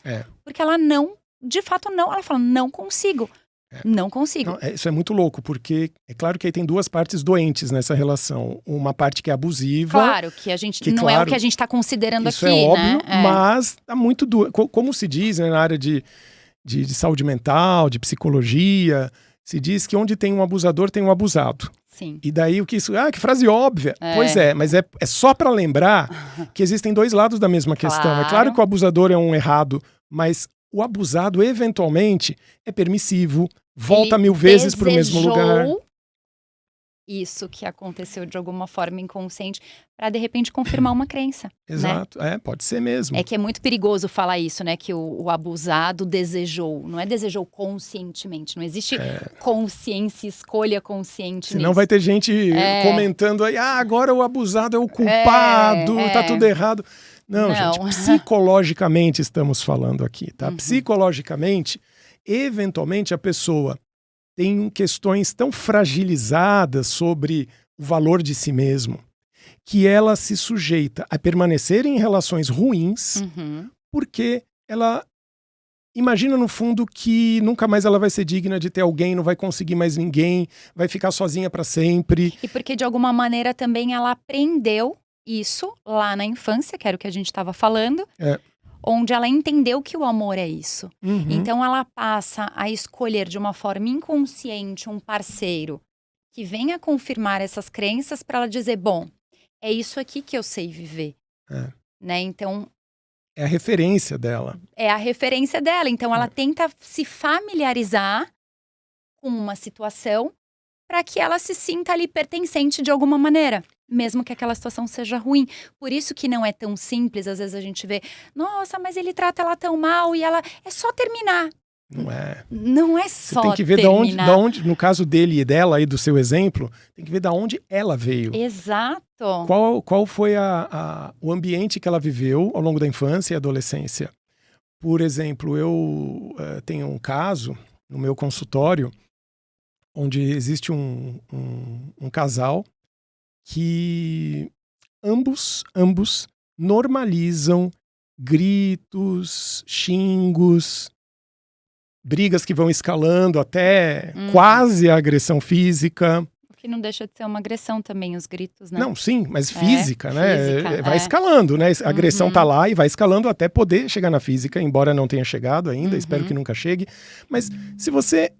[SPEAKER 1] porque ela não, de fato não, ela fala, não consigo, não consigo.
[SPEAKER 2] Não, isso é muito louco, porque é claro que aí tem duas partes doentes nessa relação. Uma parte que é abusiva.
[SPEAKER 1] Claro, que a gente, não é o que a gente está considerando
[SPEAKER 2] isso
[SPEAKER 1] aqui,
[SPEAKER 2] é óbvio,
[SPEAKER 1] né?
[SPEAKER 2] Mas tá muito doente. Como se diz, né, na área de saúde mental, de psicologia, se diz que onde tem um abusador tem um abusado.
[SPEAKER 1] Sim.
[SPEAKER 2] E daí o que isso... que frase óbvia. Pois é, mas é só para lembrar que existem dois lados da mesma questão. É claro que o abusador é um errado, mas o abusado, eventualmente, é permissivo, volta 1000 vezes para o mesmo lugar.
[SPEAKER 1] Isso que aconteceu de alguma forma inconsciente para de repente confirmar uma crença.
[SPEAKER 2] Exato,
[SPEAKER 1] né?
[SPEAKER 2] Pode ser mesmo.
[SPEAKER 1] É que é muito perigoso falar isso, né? Que o abusado desejou, não é desejou conscientemente, não existe consciência, escolha consciente.
[SPEAKER 2] Senão vai ter gente comentando aí, agora o abusado é o culpado, tá tudo errado. Não, gente, psicologicamente estamos falando aqui, tá? Psicologicamente, eventualmente a pessoa tem questões tão fragilizadas sobre o valor de si mesmo, que ela se sujeita a permanecer em relações ruins, porque ela imagina no fundo que nunca mais ela vai ser digna de ter alguém, não vai conseguir mais ninguém, vai ficar sozinha para sempre.
[SPEAKER 1] E porque de alguma maneira também ela aprendeu isso lá na infância, que era o que a gente estava falando, onde ela entendeu que o amor é isso. Então ela passa a escolher de uma forma inconsciente um parceiro que venha confirmar essas crenças para ela dizer, bom, é isso aqui que eu sei viver. Né? Então,
[SPEAKER 2] é a referência dela.
[SPEAKER 1] É a referência dela. Então ela tenta se familiarizar com uma situação para que ela se sinta ali pertencente de alguma maneira, mesmo que aquela situação seja ruim. Por isso que não é tão simples, às vezes a gente vê, nossa, mas ele trata ela tão mal e ela é só terminar.
[SPEAKER 2] Não é.
[SPEAKER 1] Não é só
[SPEAKER 2] Você tem que ver
[SPEAKER 1] terminar.
[SPEAKER 2] da onde, no caso dele e dela, aí do seu exemplo, tem que ver da onde ela veio.
[SPEAKER 1] Exato.
[SPEAKER 2] Qual foi o ambiente que ela viveu ao longo da infância e adolescência? Por exemplo, eu tenho um caso no meu consultório onde existe um casal que ambos normalizam gritos, xingos, brigas que vão escalando até quase a agressão física.
[SPEAKER 1] O que não deixa de ser uma agressão também, os gritos, né?
[SPEAKER 2] Não, sim, mas física, né?
[SPEAKER 1] Física,
[SPEAKER 2] vai escalando, né? A agressão tá lá e vai escalando até poder chegar na física, embora não tenha chegado ainda, espero que nunca chegue. Mas se você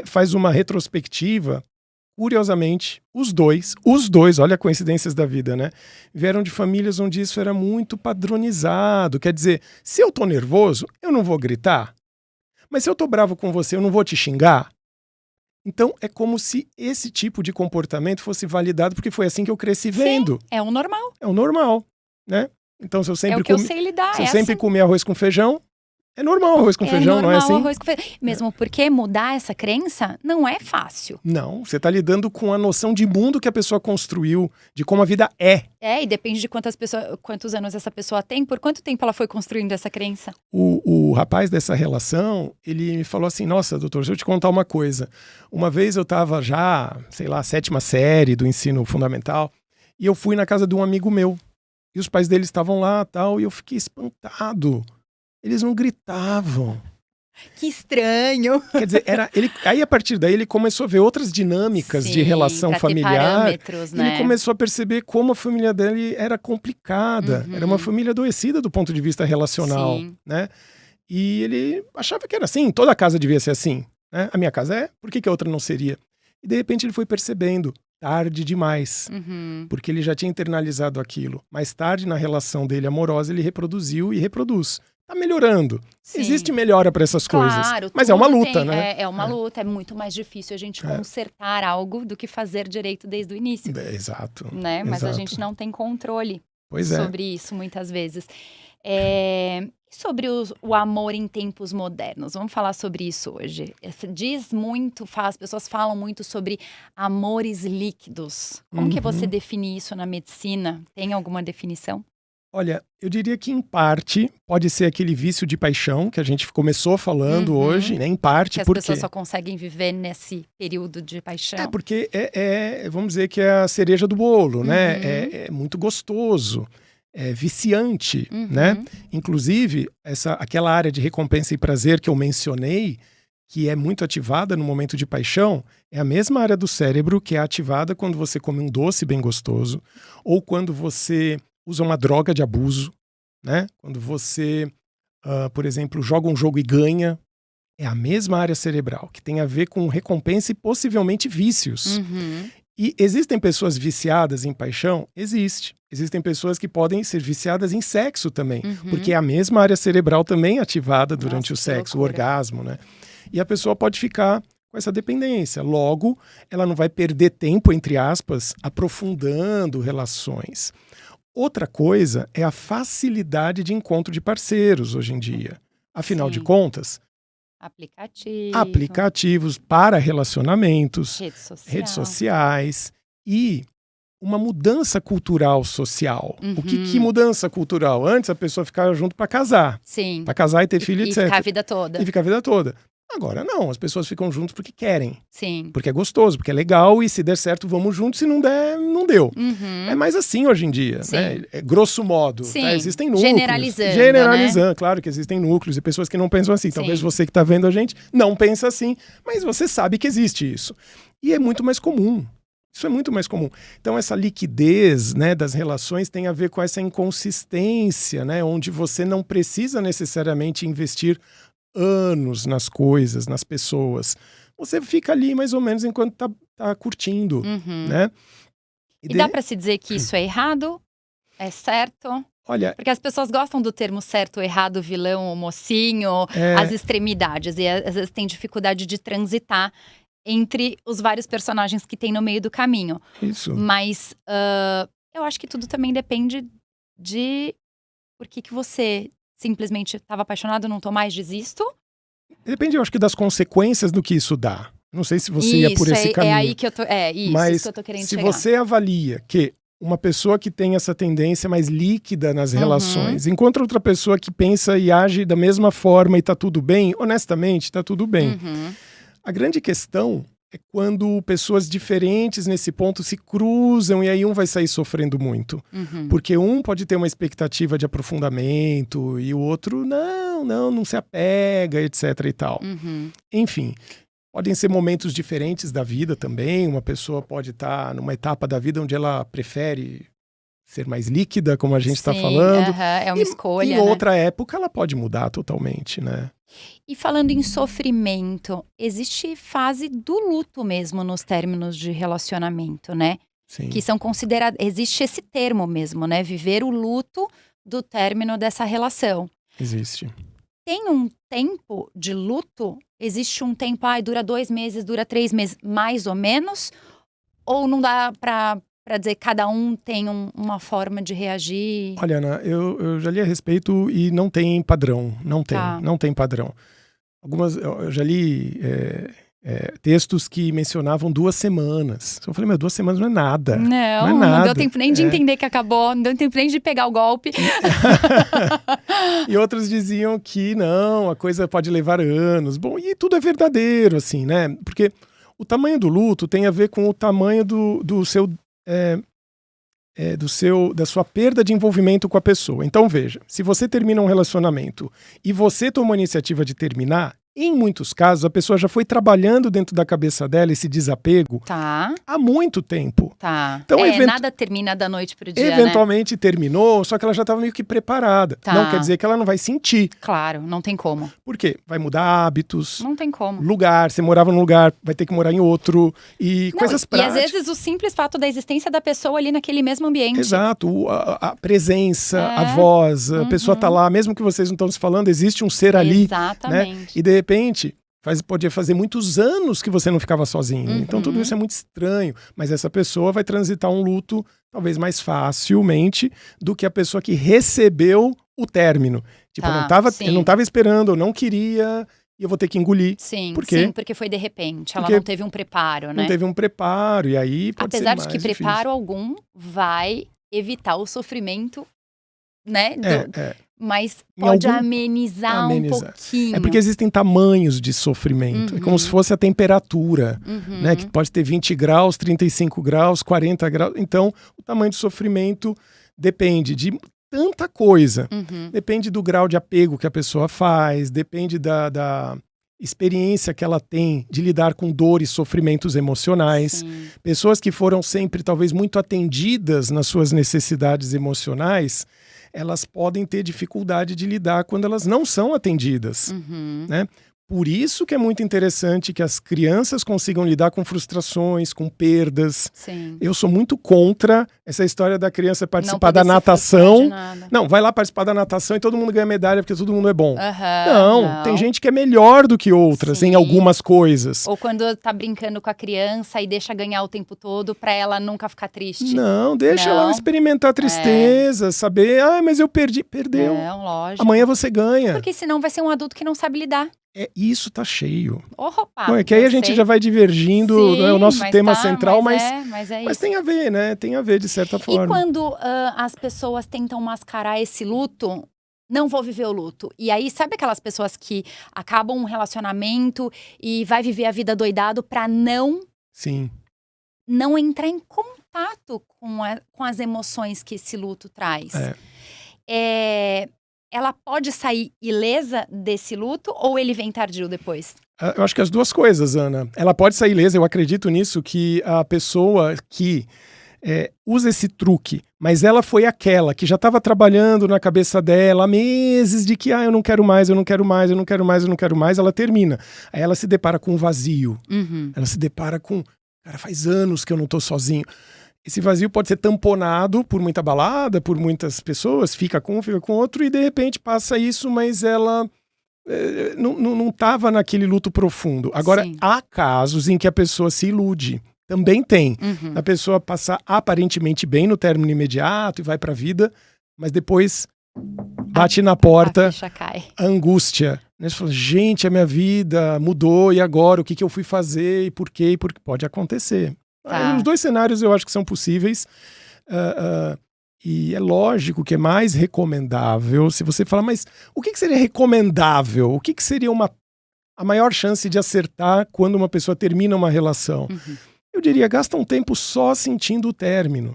[SPEAKER 2] faz uma retrospectiva, curiosamente, os dois, olha coincidências da vida, né? Vieram de famílias onde isso era muito padronizado. Quer dizer, se eu tô nervoso, eu não vou gritar. Mas se eu tô bravo com você, eu não vou te xingar? Então, é como se esse tipo de comportamento fosse validado, porque foi assim que eu cresci vendo.
[SPEAKER 1] Sim, é o normal.
[SPEAKER 2] É o normal, né? Então, se eu sempre,
[SPEAKER 1] é o que eu sei lidar,
[SPEAKER 2] se eu sempre comer arroz com feijão, é normal arroz com feijão, não é assim?
[SPEAKER 1] Arroz com feijão. Mesmo porque mudar essa crença não é fácil.
[SPEAKER 2] Não, você está lidando com a noção de mundo que a pessoa construiu, de como a vida é.
[SPEAKER 1] E depende de quantos anos essa pessoa tem, por quanto tempo ela foi construindo essa crença.
[SPEAKER 2] O rapaz dessa relação, ele me falou assim, nossa, doutor, deixa eu te contar uma coisa. Uma vez eu estava já, sei lá, 7ª série do ensino fundamental, e eu fui na casa de um amigo meu. E os pais dele estavam lá tal, e eu fiquei espantado. Eles não gritavam.
[SPEAKER 1] Que estranho.
[SPEAKER 2] Quer dizer, aí a partir daí ele começou a ver outras dinâmicas de relação familiar.
[SPEAKER 1] Né?
[SPEAKER 2] Ele começou a perceber como a família dele era complicada. Era uma família adoecida do ponto de vista relacional. Né? E ele achava que era assim, toda casa devia ser assim. Né? A minha casa é, por que a outra não seria? E de repente ele foi percebendo, tarde demais. Porque ele já tinha internalizado aquilo. Mais tarde, na relação dele amorosa, ele reproduziu e reproduz. Tá melhorando. Sim. Existe melhora para essas coisas. Mas é uma luta, né?
[SPEAKER 1] É uma luta. É muito mais difícil a gente consertar algo do que fazer direito desde o início.
[SPEAKER 2] Exato.
[SPEAKER 1] Né? Mas a gente não tem controle sobre isso muitas vezes. E sobre o amor em tempos modernos? Vamos falar sobre isso hoje. As pessoas falam muito sobre amores líquidos. Como que você define isso na medicina? Tem alguma definição?
[SPEAKER 2] Olha, eu diria que em parte pode ser aquele vício de paixão que a gente começou falando hoje, né? Em parte
[SPEAKER 1] que as pessoas só conseguem viver nesse período de paixão.
[SPEAKER 2] Porque vamos dizer que é a cereja do bolo, né? É muito gostoso, é viciante, né? Inclusive, aquela área de recompensa e prazer que eu mencionei, que é muito ativada no momento de paixão, é a mesma área do cérebro que é ativada quando você come um doce bem gostoso ou quando você usa uma droga de abuso, né? Quando você, por exemplo, joga um jogo e ganha, é a mesma área cerebral, que tem a ver com recompensa e possivelmente vícios. E existem pessoas viciadas em paixão? Existe. Existem pessoas que podem ser viciadas em sexo também, porque é a mesma área cerebral também ativada durante o sexo, o orgasmo, né? E a pessoa pode ficar com essa dependência. Logo, ela não vai perder tempo, entre aspas, aprofundando relações. Outra coisa é a facilidade de encontro de parceiros hoje em dia. Afinal de contas, aplicativos para relacionamentos, redes sociais e uma mudança cultural social. O que mudança cultural? Antes a pessoa ficava junto para casar.
[SPEAKER 1] Sim.
[SPEAKER 2] Para casar e ter filho, etc.
[SPEAKER 1] E ficar a vida toda.
[SPEAKER 2] E ficar a vida toda. Agora não, as pessoas ficam juntas porque querem.
[SPEAKER 1] Sim.
[SPEAKER 2] Porque é gostoso, porque é legal e se der certo vamos juntos, se não der, não deu.
[SPEAKER 1] Uhum.
[SPEAKER 2] É mais assim hoje em dia, né? É, grosso modo.
[SPEAKER 1] Sim.
[SPEAKER 2] Tá? Existem núcleos.
[SPEAKER 1] Generalizando,
[SPEAKER 2] né? Claro que existem núcleos e pessoas que não pensam assim.
[SPEAKER 1] Sim.
[SPEAKER 2] Talvez você que está vendo a gente não pensa assim, mas você sabe que existe isso. E é muito mais comum. Isso é muito mais comum. Então essa liquidez, né, das relações tem a ver com essa inconsistência, né, onde você não precisa necessariamente investir anos nas coisas, nas pessoas. Você fica ali mais ou menos enquanto tá curtindo, né?
[SPEAKER 1] E dá para se dizer que isso é errado? É certo?
[SPEAKER 2] Olha,
[SPEAKER 1] porque as pessoas gostam do termo certo, errado, vilão, mocinho, as extremidades. E às vezes tem dificuldade de transitar entre os vários personagens que tem no meio do caminho.
[SPEAKER 2] Isso.
[SPEAKER 1] Mas eu acho que tudo também depende de por que você simplesmente estava apaixonado, não tô mais, desisto.
[SPEAKER 2] Depende, eu acho que das consequências do que isso dá. Não sei se você ia por esse caminho.
[SPEAKER 1] É aí que eu tô,
[SPEAKER 2] mas
[SPEAKER 1] isso que eu tô querendo
[SPEAKER 2] se
[SPEAKER 1] chegar.
[SPEAKER 2] você avalia que uma pessoa que tem essa tendência mais líquida nas relações encontra outra pessoa que pensa e age da mesma forma e tá tudo bem, honestamente, tá tudo bem. A grande questão é quando pessoas diferentes nesse ponto se cruzam e aí um vai sair sofrendo muito. Porque um pode ter uma expectativa de aprofundamento e o outro não se apega, etc e tal. Enfim, podem ser momentos diferentes da vida também. Uma pessoa pode estar numa etapa da vida onde ela prefere ser mais líquida, como a gente está falando.
[SPEAKER 1] É uma escolha,
[SPEAKER 2] em outra época ela pode mudar totalmente, né?
[SPEAKER 1] E falando em sofrimento, existe fase do luto mesmo nos términos de relacionamento, né?
[SPEAKER 2] Sim.
[SPEAKER 1] Que são considerados, existe esse termo mesmo, né? Viver o luto do término dessa relação.
[SPEAKER 2] Existe.
[SPEAKER 1] Tem um tempo de luto? Existe um tempo, dura 2 meses, dura 3 meses, mais ou menos? Ou não dá pra dizer que cada um tem uma forma de reagir?
[SPEAKER 2] Olha, Ana, eu já li a respeito e não tem padrão. Não tem padrão. Eu já li textos que mencionavam 2 semanas. Eu falei, 2 semanas não é nada.
[SPEAKER 1] Não deu tempo nem de entender que acabou, não deu tempo nem de pegar o golpe.
[SPEAKER 2] E outros diziam que não, a coisa pode levar anos. Bom, e tudo é verdadeiro, assim, né? Porque o tamanho do luto tem a ver com o tamanho da sua perda de envolvimento com a pessoa. Então veja, se você termina um relacionamento e você toma a iniciativa de terminar, em muitos casos a pessoa já foi trabalhando dentro da cabeça dela esse desapego há muito tempo.
[SPEAKER 1] Então, nada termina da noite pro dia,
[SPEAKER 2] eventualmente terminou, só que ela já estava meio que preparada. Não quer dizer que ela não vai sentir.
[SPEAKER 1] Claro, não tem como.
[SPEAKER 2] Por quê? Vai mudar hábitos.
[SPEAKER 1] Não tem como.
[SPEAKER 2] Lugar, você morava num lugar, vai ter que morar em outro. E coisas práticas.
[SPEAKER 1] E às vezes o simples fato da existência da pessoa ali naquele mesmo ambiente.
[SPEAKER 2] Exato. A presença, a voz, a pessoa tá lá, mesmo que vocês não estão se falando, existe um ser ali.
[SPEAKER 1] Exatamente.
[SPEAKER 2] Né? E de repente, podia fazer muitos anos que você não ficava sozinho. Então tudo isso é muito estranho. Mas essa pessoa vai transitar um luto talvez mais facilmente do que a pessoa que recebeu o término. Tipo, eu não estava esperando, eu não queria, e eu vou ter que engolir.
[SPEAKER 1] Sim,
[SPEAKER 2] Por quê?
[SPEAKER 1] porque foi de repente. Ela não teve um preparo, né?
[SPEAKER 2] Não teve um preparo, e aí pode ser mais
[SPEAKER 1] Apesar de que
[SPEAKER 2] difícil.
[SPEAKER 1] preparo algum vai evitar o sofrimento, né? Mas pode amenizar um pouquinho.
[SPEAKER 2] É porque existem tamanhos de sofrimento. É como se fosse a temperatura, né? Que pode ter 20 graus, 35 graus, 40 graus. Então, o tamanho de sofrimento depende de tanta coisa. Depende do grau de apego que a pessoa faz, depende da experiência que ela tem de lidar com dor e sofrimentos emocionais. Pessoas que foram sempre, talvez, muito atendidas nas suas necessidades emocionais, elas podem ter dificuldade de lidar quando elas não são atendidas, né? Por isso que é muito interessante que as crianças consigam lidar com frustrações, com perdas. Eu sou muito contra essa história da criança participar da natação. Não, vai lá participar da natação e todo mundo ganha medalha porque todo mundo é bom. Não, tem gente que é melhor do que outras em algumas coisas.
[SPEAKER 1] Ou quando tá brincando com a criança e deixa ganhar o tempo todo pra ela nunca ficar triste.
[SPEAKER 2] Não, deixa ela experimentar tristeza, saber, mas eu perdi. Perdeu.
[SPEAKER 1] Não, lógico.
[SPEAKER 2] Amanhã você ganha.
[SPEAKER 1] Porque senão vai ser um adulto que não sabe lidar.
[SPEAKER 2] Isso tá cheio.
[SPEAKER 1] Bom,
[SPEAKER 2] é que aí a gente já vai divergindo, não é o nosso tema central, mas tem a ver, né? Tem a ver de certa forma.
[SPEAKER 1] E quando as pessoas tentam mascarar esse luto não vou viver o luto. E aí, sabe aquelas pessoas que acabam um relacionamento e vai viver a vida doidado pra
[SPEAKER 2] Sim.
[SPEAKER 1] não entrar em contato com as emoções que esse luto traz. Ela pode sair ilesa desse luto ou ele vem tardio depois?
[SPEAKER 2] Eu acho que as duas coisas, Ana. Ela pode sair ilesa, eu acredito nisso, que a pessoa que usa esse truque, mas ela foi aquela que já estava trabalhando na cabeça dela há meses de que eu não quero mais, eu não quero mais, eu não quero mais, eu não quero mais, ela termina. Aí ela se depara com um vazio. Ela se depara com, cara, faz anos que eu não tô sozinho. Esse vazio pode ser tamponado por muita balada, por muitas pessoas, fica com um, fica com outro, e de repente passa isso, mas ela não estava naquele luto profundo. Agora,
[SPEAKER 1] Sim.
[SPEAKER 2] há casos em que a pessoa se ilude. Também tem. A pessoa passar aparentemente bem no término imediato e vai pra vida, mas depois bate na porta
[SPEAKER 1] A ficha cai.
[SPEAKER 2] a angústia. Né? Você fala, gente, a minha vida mudou, e agora? O que eu fui fazer? E por quê? Porque pode acontecer.
[SPEAKER 1] Tá.
[SPEAKER 2] Os dois cenários eu acho que são possíveis. E é lógico que é mais recomendável se você falar, mas o que seria recomendável? O que seria a maior chance de acertar quando uma pessoa termina uma relação? Eu diria, gasta um tempo só sentindo o término.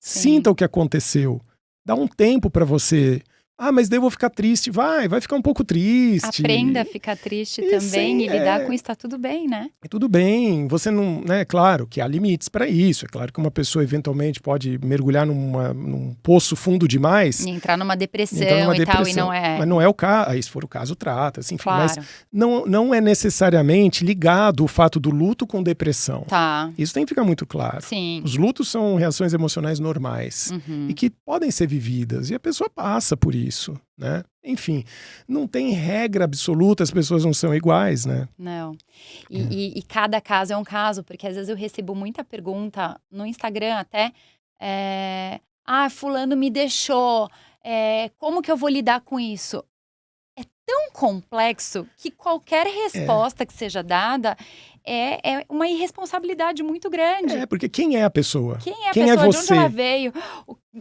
[SPEAKER 1] Sim.
[SPEAKER 2] Sinta o que aconteceu. Dá um tempo pra você. Mas daí eu vou ficar triste. Vai ficar um pouco triste.
[SPEAKER 1] Aprenda a ficar triste também e lidar com isso, tá tudo bem, né?
[SPEAKER 2] É tudo bem, você não, né? Claro que há limites para isso. É claro que uma pessoa eventualmente pode mergulhar num poço fundo demais.
[SPEAKER 1] E entrar numa depressão
[SPEAKER 2] depressão,
[SPEAKER 1] e não é.
[SPEAKER 2] Mas não é o caso. Aí, se for o caso, trata-se, enfim.
[SPEAKER 1] Claro.
[SPEAKER 2] Mas não é necessariamente ligado o fato do luto com depressão.
[SPEAKER 1] Tá.
[SPEAKER 2] Isso tem que ficar muito claro.
[SPEAKER 1] Sim.
[SPEAKER 2] Os lutos são reações emocionais normais e que podem ser vividas. E a pessoa passa por isso, né? Enfim, não tem regra absoluta, as pessoas não são iguais, né?
[SPEAKER 1] Não. E cada caso é um caso, porque às vezes eu recebo muita pergunta no Instagram até, fulano me deixou, como que eu vou lidar com isso? É tão complexo que qualquer resposta que seja dada é uma irresponsabilidade muito grande.
[SPEAKER 2] Porque quem é a pessoa?
[SPEAKER 1] Quem é a
[SPEAKER 2] Quem
[SPEAKER 1] pessoa?
[SPEAKER 2] é
[SPEAKER 1] De
[SPEAKER 2] você?
[SPEAKER 1] onde ela veio?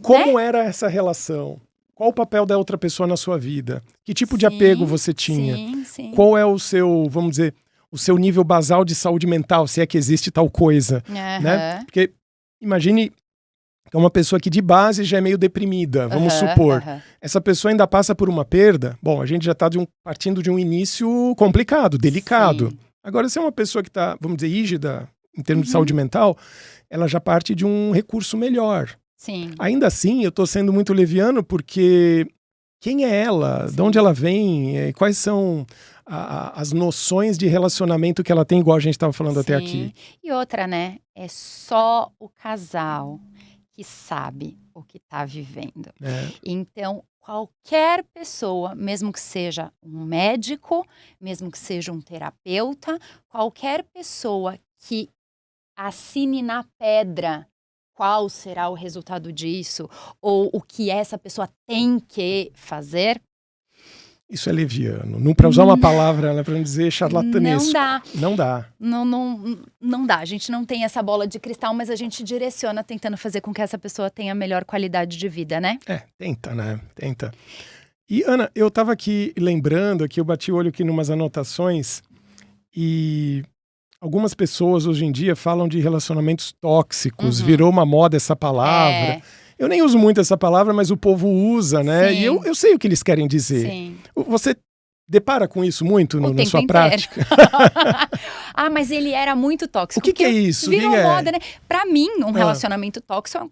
[SPEAKER 2] Como era essa relação? Qual o papel da outra pessoa na sua vida? Que tipo de apego você tinha?
[SPEAKER 1] Sim.
[SPEAKER 2] Qual é o seu, vamos dizer, o seu nível basal de saúde mental, se é que existe tal coisa, né? Porque imagine que é uma pessoa que de base já é meio deprimida, vamos supor. Essa pessoa ainda passa por uma perda. Bom, a gente já está partindo de um início complicado, delicado.
[SPEAKER 1] Sim.
[SPEAKER 2] Agora, se é uma pessoa que está, vamos dizer, rígida em termos de saúde mental, ela já parte de um recurso melhor.
[SPEAKER 1] Sim.
[SPEAKER 2] Ainda assim, eu tô sendo muito leviano porque quem é ela? Sim. De onde ela vem? Quais são as noções de relacionamento que ela tem, igual a gente estava falando até aqui?
[SPEAKER 1] E outra, né? É só o casal que sabe o que tá vivendo. Então, qualquer pessoa, mesmo que seja um médico, mesmo que seja um terapeuta, qualquer pessoa que assine na pedra qual será o resultado disso, ou o que essa pessoa tem que fazer.
[SPEAKER 2] Isso é leviano. Não para usar uma palavra, né, para não dizer charlatanesco.
[SPEAKER 1] Não dá. Não dá. A gente não tem essa bola de cristal, mas a gente direciona tentando fazer com que essa pessoa tenha melhor qualidade de vida, né?
[SPEAKER 2] Tenta, né? Tenta. E, Ana, eu estava aqui lembrando, eu bati o olho aqui numas anotações, e algumas pessoas hoje em dia falam de relacionamentos tóxicos, virou uma moda essa palavra. Eu nem uso muito essa palavra, mas o povo usa, né?
[SPEAKER 1] Sim.
[SPEAKER 2] E eu sei o que eles querem dizer.
[SPEAKER 1] Sim.
[SPEAKER 2] Você depara com isso muito na sua prática?
[SPEAKER 1] Mas ele era muito tóxico.
[SPEAKER 2] O que é isso?
[SPEAKER 1] Virou moda, né? Pra mim, um relacionamento tóxico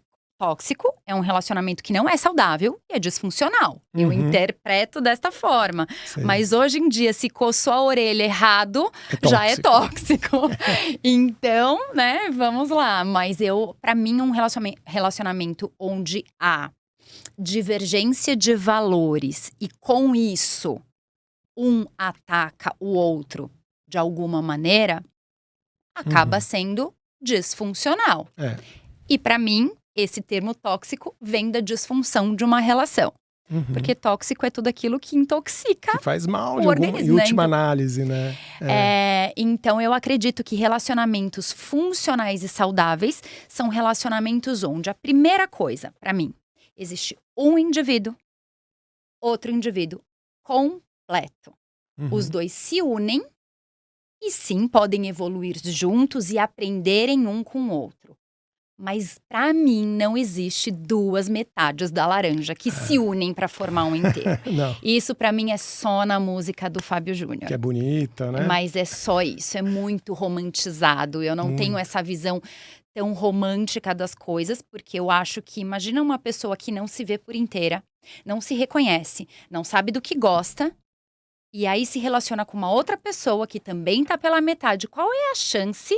[SPEAKER 1] é um relacionamento que não é saudável e é disfuncional. Eu interpreto desta forma.
[SPEAKER 2] Sei.
[SPEAKER 1] Mas hoje em dia, se coçou a orelha errado, já é tóxico. Então, né, vamos lá. Mas pra mim, um relacionamento onde há divergência de valores e com isso um ataca o outro de alguma maneira, acaba sendo disfuncional. E pra mim, esse termo tóxico vem da disfunção de uma relação. Porque tóxico é tudo aquilo que intoxica. Que
[SPEAKER 2] faz mal
[SPEAKER 1] em
[SPEAKER 2] última análise, né?
[SPEAKER 1] Então, eu acredito que relacionamentos funcionais e saudáveis são relacionamentos onde a primeira coisa, pra mim, existe um indivíduo outro indivíduo completo. Os
[SPEAKER 2] Uhum.
[SPEAKER 1] dois se unem e sim podem evoluir juntos e aprenderem um com o outro. Mas para mim não existe duas metades da laranja que se unem para formar um inteiro.
[SPEAKER 2] Não,
[SPEAKER 1] E isso para mim é só na música do Fábio
[SPEAKER 2] que
[SPEAKER 1] Júnior.
[SPEAKER 2] é bonita, né?
[SPEAKER 1] Mas é só isso, é muito romantizado. Eu não tenho
[SPEAKER 2] Muito.
[SPEAKER 1] essa visão tão romântica das coisas, porque eu acho que imagina uma pessoa que não se vê por inteira, não se reconhece, não sabe do que gosta, e aí se relaciona com uma outra pessoa que também tá pela metade. Qual é a chance?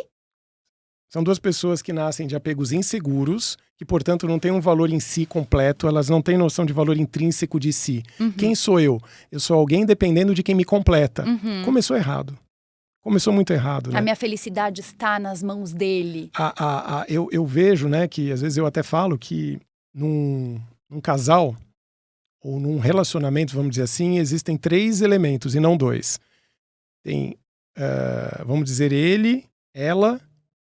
[SPEAKER 2] São duas pessoas que nascem de apegos inseguros, que, portanto, não têm um valor em si completo, elas não têm noção de valor intrínseco de si. Quem sou eu? Eu sou alguém dependendo de quem me completa. Começou errado. Começou muito errado,
[SPEAKER 1] A
[SPEAKER 2] né?
[SPEAKER 1] minha felicidade está nas mãos dele.
[SPEAKER 2] Eu vejo, né, que às vezes eu até falo que num casal ou num relacionamento, vamos dizer assim, existem 3 elementos e não 2. Tem, vamos dizer, ele, ela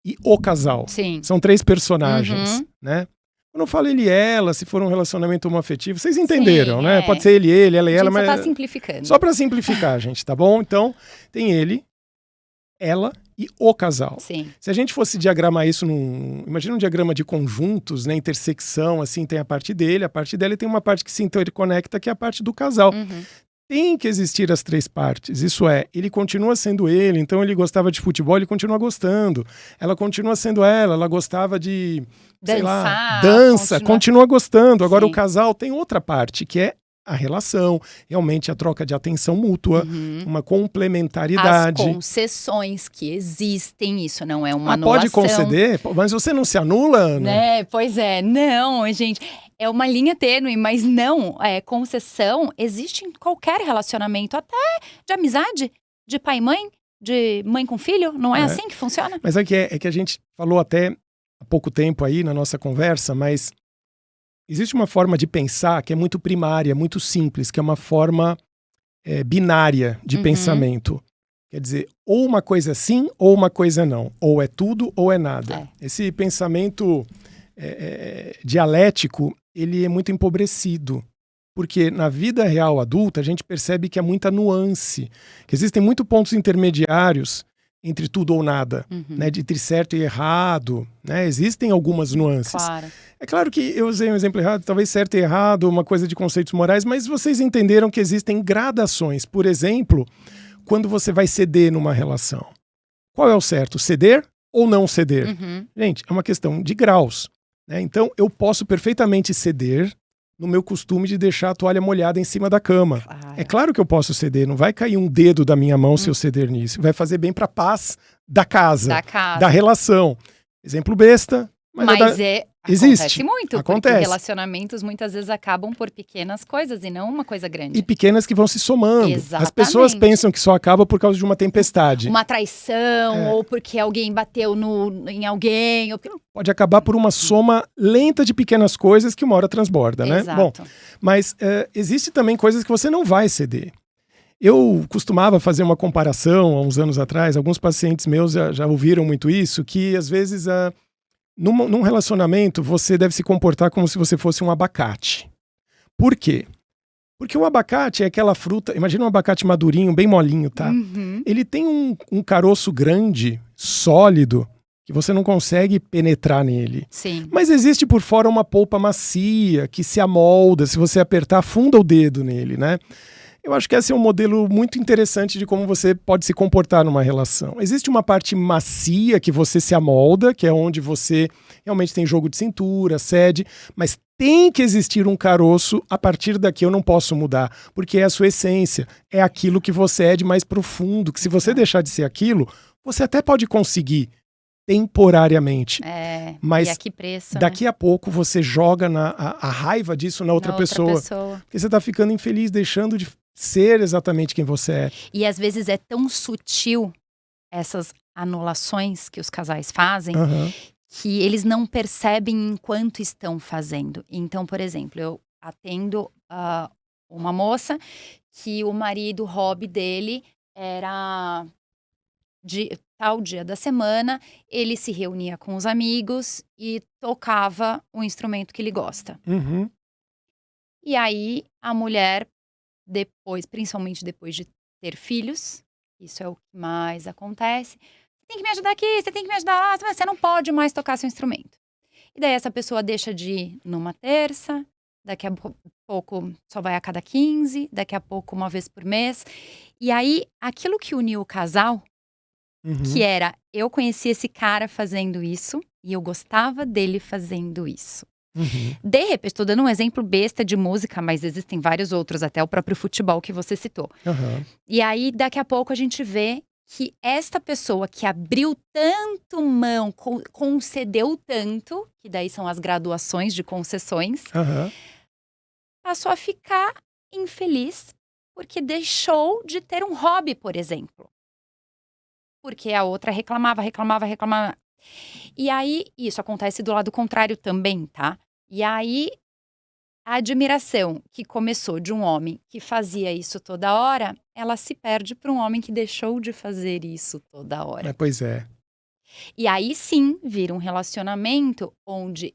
[SPEAKER 2] e o casal.
[SPEAKER 1] Sim.
[SPEAKER 2] São 3 personagens,
[SPEAKER 1] Uhum.
[SPEAKER 2] né? Quando eu falo ele e ela, se for um relacionamento homoafetivo, vocês entenderam,
[SPEAKER 1] Sim,
[SPEAKER 2] né?
[SPEAKER 1] é.
[SPEAKER 2] Pode ser ele, ela e
[SPEAKER 1] A
[SPEAKER 2] ela,
[SPEAKER 1] gente só
[SPEAKER 2] mas
[SPEAKER 1] tá simplificando.
[SPEAKER 2] só para simplificar, gente, tá bom? Então, tem ele, ela e o casal.
[SPEAKER 1] Sim.
[SPEAKER 2] Se a gente fosse diagramar isso imagina um diagrama de conjuntos, né, intersecção, assim, tem a parte dele, a parte dela e tem uma parte que se interconecta, que é a parte do casal. Tem que existir as 3 partes, isso é, ele continua sendo ele, então ele gostava de futebol, ele continua gostando. Ela continua sendo ela gostava de, sei lá,
[SPEAKER 1] Dançar,
[SPEAKER 2] dança, continua gostando. Agora
[SPEAKER 1] Sim.
[SPEAKER 2] o casal tem outra parte, que é a relação, realmente a troca de atenção mútua, uma
[SPEAKER 1] As
[SPEAKER 2] complementaridade.
[SPEAKER 1] concessões que existem, isso não é uma
[SPEAKER 2] Pode
[SPEAKER 1] anulação.
[SPEAKER 2] conceder, mas você não se anula, Ana?
[SPEAKER 1] Né? Pois é, não, gente. É uma linha tênue, mas não. Concessão existe em qualquer relacionamento, até de amizade, de pai e mãe, de mãe com filho. Não é assim que funciona?
[SPEAKER 2] Mas é que a gente falou até há pouco tempo aí na nossa conversa, mas existe uma forma de pensar que é muito primária, muito simples, que é uma forma binária de pensamento. Quer dizer, ou uma coisa sim ou uma coisa não. Ou é tudo ou é nada. Esse pensamento dialético, ele é muito empobrecido. Porque na vida real adulta, a gente percebe que há muita nuance. Que existem muitos pontos intermediários entre tudo ou nada. Né, entre certo e errado. Né, existem algumas nuances.
[SPEAKER 1] Claro.
[SPEAKER 2] É claro que eu usei um exemplo errado, talvez certo e errado, uma coisa de conceitos morais, mas vocês entenderam que existem gradações. Por exemplo, quando você vai ceder numa relação. Qual é o certo? Ceder ou não ceder? Gente, é uma questão de graus. Né? Então, eu posso perfeitamente ceder no meu costume de deixar a toalha molhada em cima da cama.
[SPEAKER 1] Claro.
[SPEAKER 2] É claro que eu posso ceder, não vai cair um dedo da minha mão se eu ceder nisso. Vai fazer bem para a paz da casa, da relação. Exemplo besta, mas existe.
[SPEAKER 1] Acontece muito,
[SPEAKER 2] Acontece.
[SPEAKER 1] Porque relacionamentos muitas vezes acabam por pequenas coisas e não uma coisa grande.
[SPEAKER 2] E pequenas que vão se somando.
[SPEAKER 1] Exatamente.
[SPEAKER 2] As pessoas pensam que só acaba por causa de uma tempestade.
[SPEAKER 1] Uma traição, ou porque alguém bateu em alguém. Ou...
[SPEAKER 2] Pode acabar por uma soma lenta de pequenas coisas que uma hora transborda, né?
[SPEAKER 1] Exato.
[SPEAKER 2] Bom, mas existe também coisas que você não vai ceder. Eu costumava fazer uma comparação há uns anos atrás, alguns pacientes meus já ouviram muito isso, que às vezes num relacionamento você deve se comportar como se você fosse um abacate. Por quê? Porque o abacate é aquela fruta, imagina um abacate madurinho, bem molinho, tá? Ele tem um caroço grande, sólido, que você não consegue penetrar nele.
[SPEAKER 1] Sim.
[SPEAKER 2] Mas existe por fora uma polpa macia, que se amolda, se você apertar, afunda o dedo nele, né? Eu acho que esse é um modelo muito interessante de como você pode se comportar numa relação. Existe uma parte macia que você se amolda, que é onde você realmente tem jogo de cintura, cede, mas tem que existir um caroço. A partir daqui eu não posso mudar, porque é a sua essência, é aquilo que você é de mais profundo, que se você deixar de ser aquilo, você até pode conseguir temporariamente. Mas
[SPEAKER 1] e a que preço,
[SPEAKER 2] daqui a pouco você joga a raiva disso na outra pessoa. Porque você está ficando infeliz, deixando de ser exatamente quem você é.
[SPEAKER 1] E às vezes é tão sutil essas anulações que os casais fazem, que eles não percebem enquanto estão fazendo. Então, por exemplo, eu atendo uma moça que o marido, o hobby dele era de tal dia da semana, ele se reunia com os amigos e tocava o instrumento que ele gosta. E aí a mulher depois, principalmente depois de ter filhos, isso é o que mais acontece. Você tem que me ajudar aqui, você tem que me ajudar lá, você não pode mais tocar seu instrumento. E daí essa pessoa deixa de ir numa terça, daqui a pouco só vai a cada 15, daqui a pouco uma vez por mês. E aí, aquilo que uniu o casal, que era, eu conheci esse cara fazendo isso e eu gostava dele fazendo isso. De repente, estou dando um exemplo besta de música, mas existem vários outros, até o próprio futebol que você citou. E aí, daqui a pouco, a gente vê que esta pessoa que abriu tanto mão, concedeu tanto, que daí são as graduações de concessões, passou a ficar infeliz porque deixou de ter um hobby, por exemplo. Porque a outra reclamava. E aí, isso acontece do lado contrário também, tá? E aí, a admiração que começou de um homem que fazia isso toda hora, ela se perde para um homem que deixou de fazer isso toda hora.
[SPEAKER 2] Pois é.
[SPEAKER 1] E aí sim, vira um relacionamento onde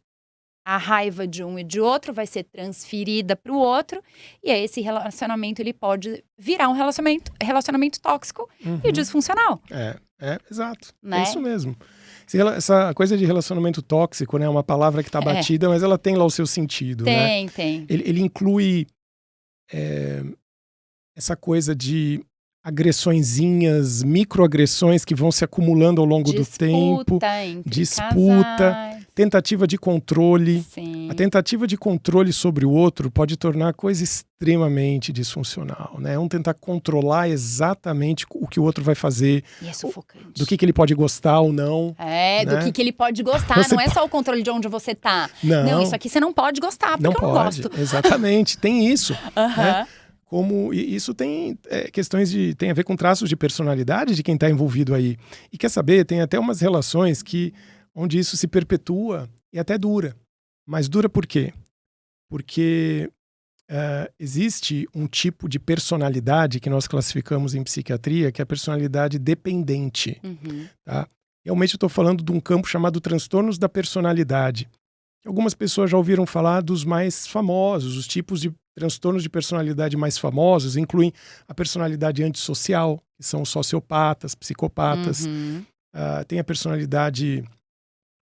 [SPEAKER 1] a raiva de um e de outro vai ser transferida para o outro. E aí esse relacionamento ele pode virar um relacionamento tóxico e disfuncional.
[SPEAKER 2] Exato.
[SPEAKER 1] Né?
[SPEAKER 2] É isso mesmo. Essa coisa de relacionamento tóxico, né, é uma palavra que está batida, mas ela tem lá o seu sentido.
[SPEAKER 1] Tem.
[SPEAKER 2] Ele inclui essa coisa de agressõezinhas, microagressões que vão se acumulando ao longo do tempo. Disputa, tentativa de controle.
[SPEAKER 1] Sim.
[SPEAKER 2] A tentativa de controle sobre o outro pode tornar a coisa extremamente disfuncional, né? Tentar controlar exatamente o que o outro vai fazer.
[SPEAKER 1] E é sufocante.
[SPEAKER 2] Do que ele pode gostar ou não.
[SPEAKER 1] Né? Do que ele pode gostar. Não é só o controle de onde você tá. Não, isso aqui você não pode gostar, porque eu não gosto.
[SPEAKER 2] Exatamente, tem isso. Né? E isso tem questões tem a ver com traços de personalidade de quem está envolvido aí. E quer saber, tem até umas relações onde isso se perpetua e até dura. Mas dura por quê? Porque existe um tipo de personalidade que nós classificamos em psiquiatria, que é a personalidade dependente. Tá? Realmente eu estou falando de um campo chamado transtornos da personalidade. Algumas pessoas já ouviram falar dos mais famosos, os tipos de transtornos de personalidade mais famosos incluem a personalidade antissocial, que são os sociopatas, psicopatas. Tem a personalidade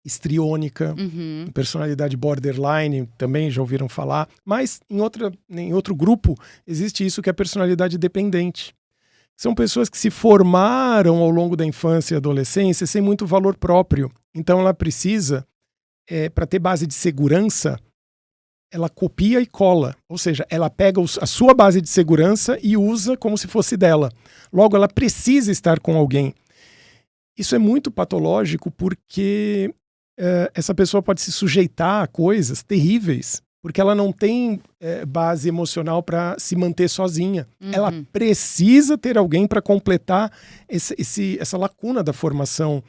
[SPEAKER 2] histriônica, personalidade borderline, também já ouviram falar. Mas em outro grupo existe isso que é a personalidade dependente. São pessoas que se formaram ao longo da infância e adolescência sem muito valor próprio. Então ela precisa, para ter base de segurança, ela copia e cola. Ou seja, ela pega a sua base de segurança e usa como se fosse dela. Logo, ela precisa estar com alguém. Isso é muito patológico porque essa pessoa pode se sujeitar a coisas terríveis, porque ela não tem base emocional para se manter sozinha. Ela precisa ter alguém para completar essa lacuna da formação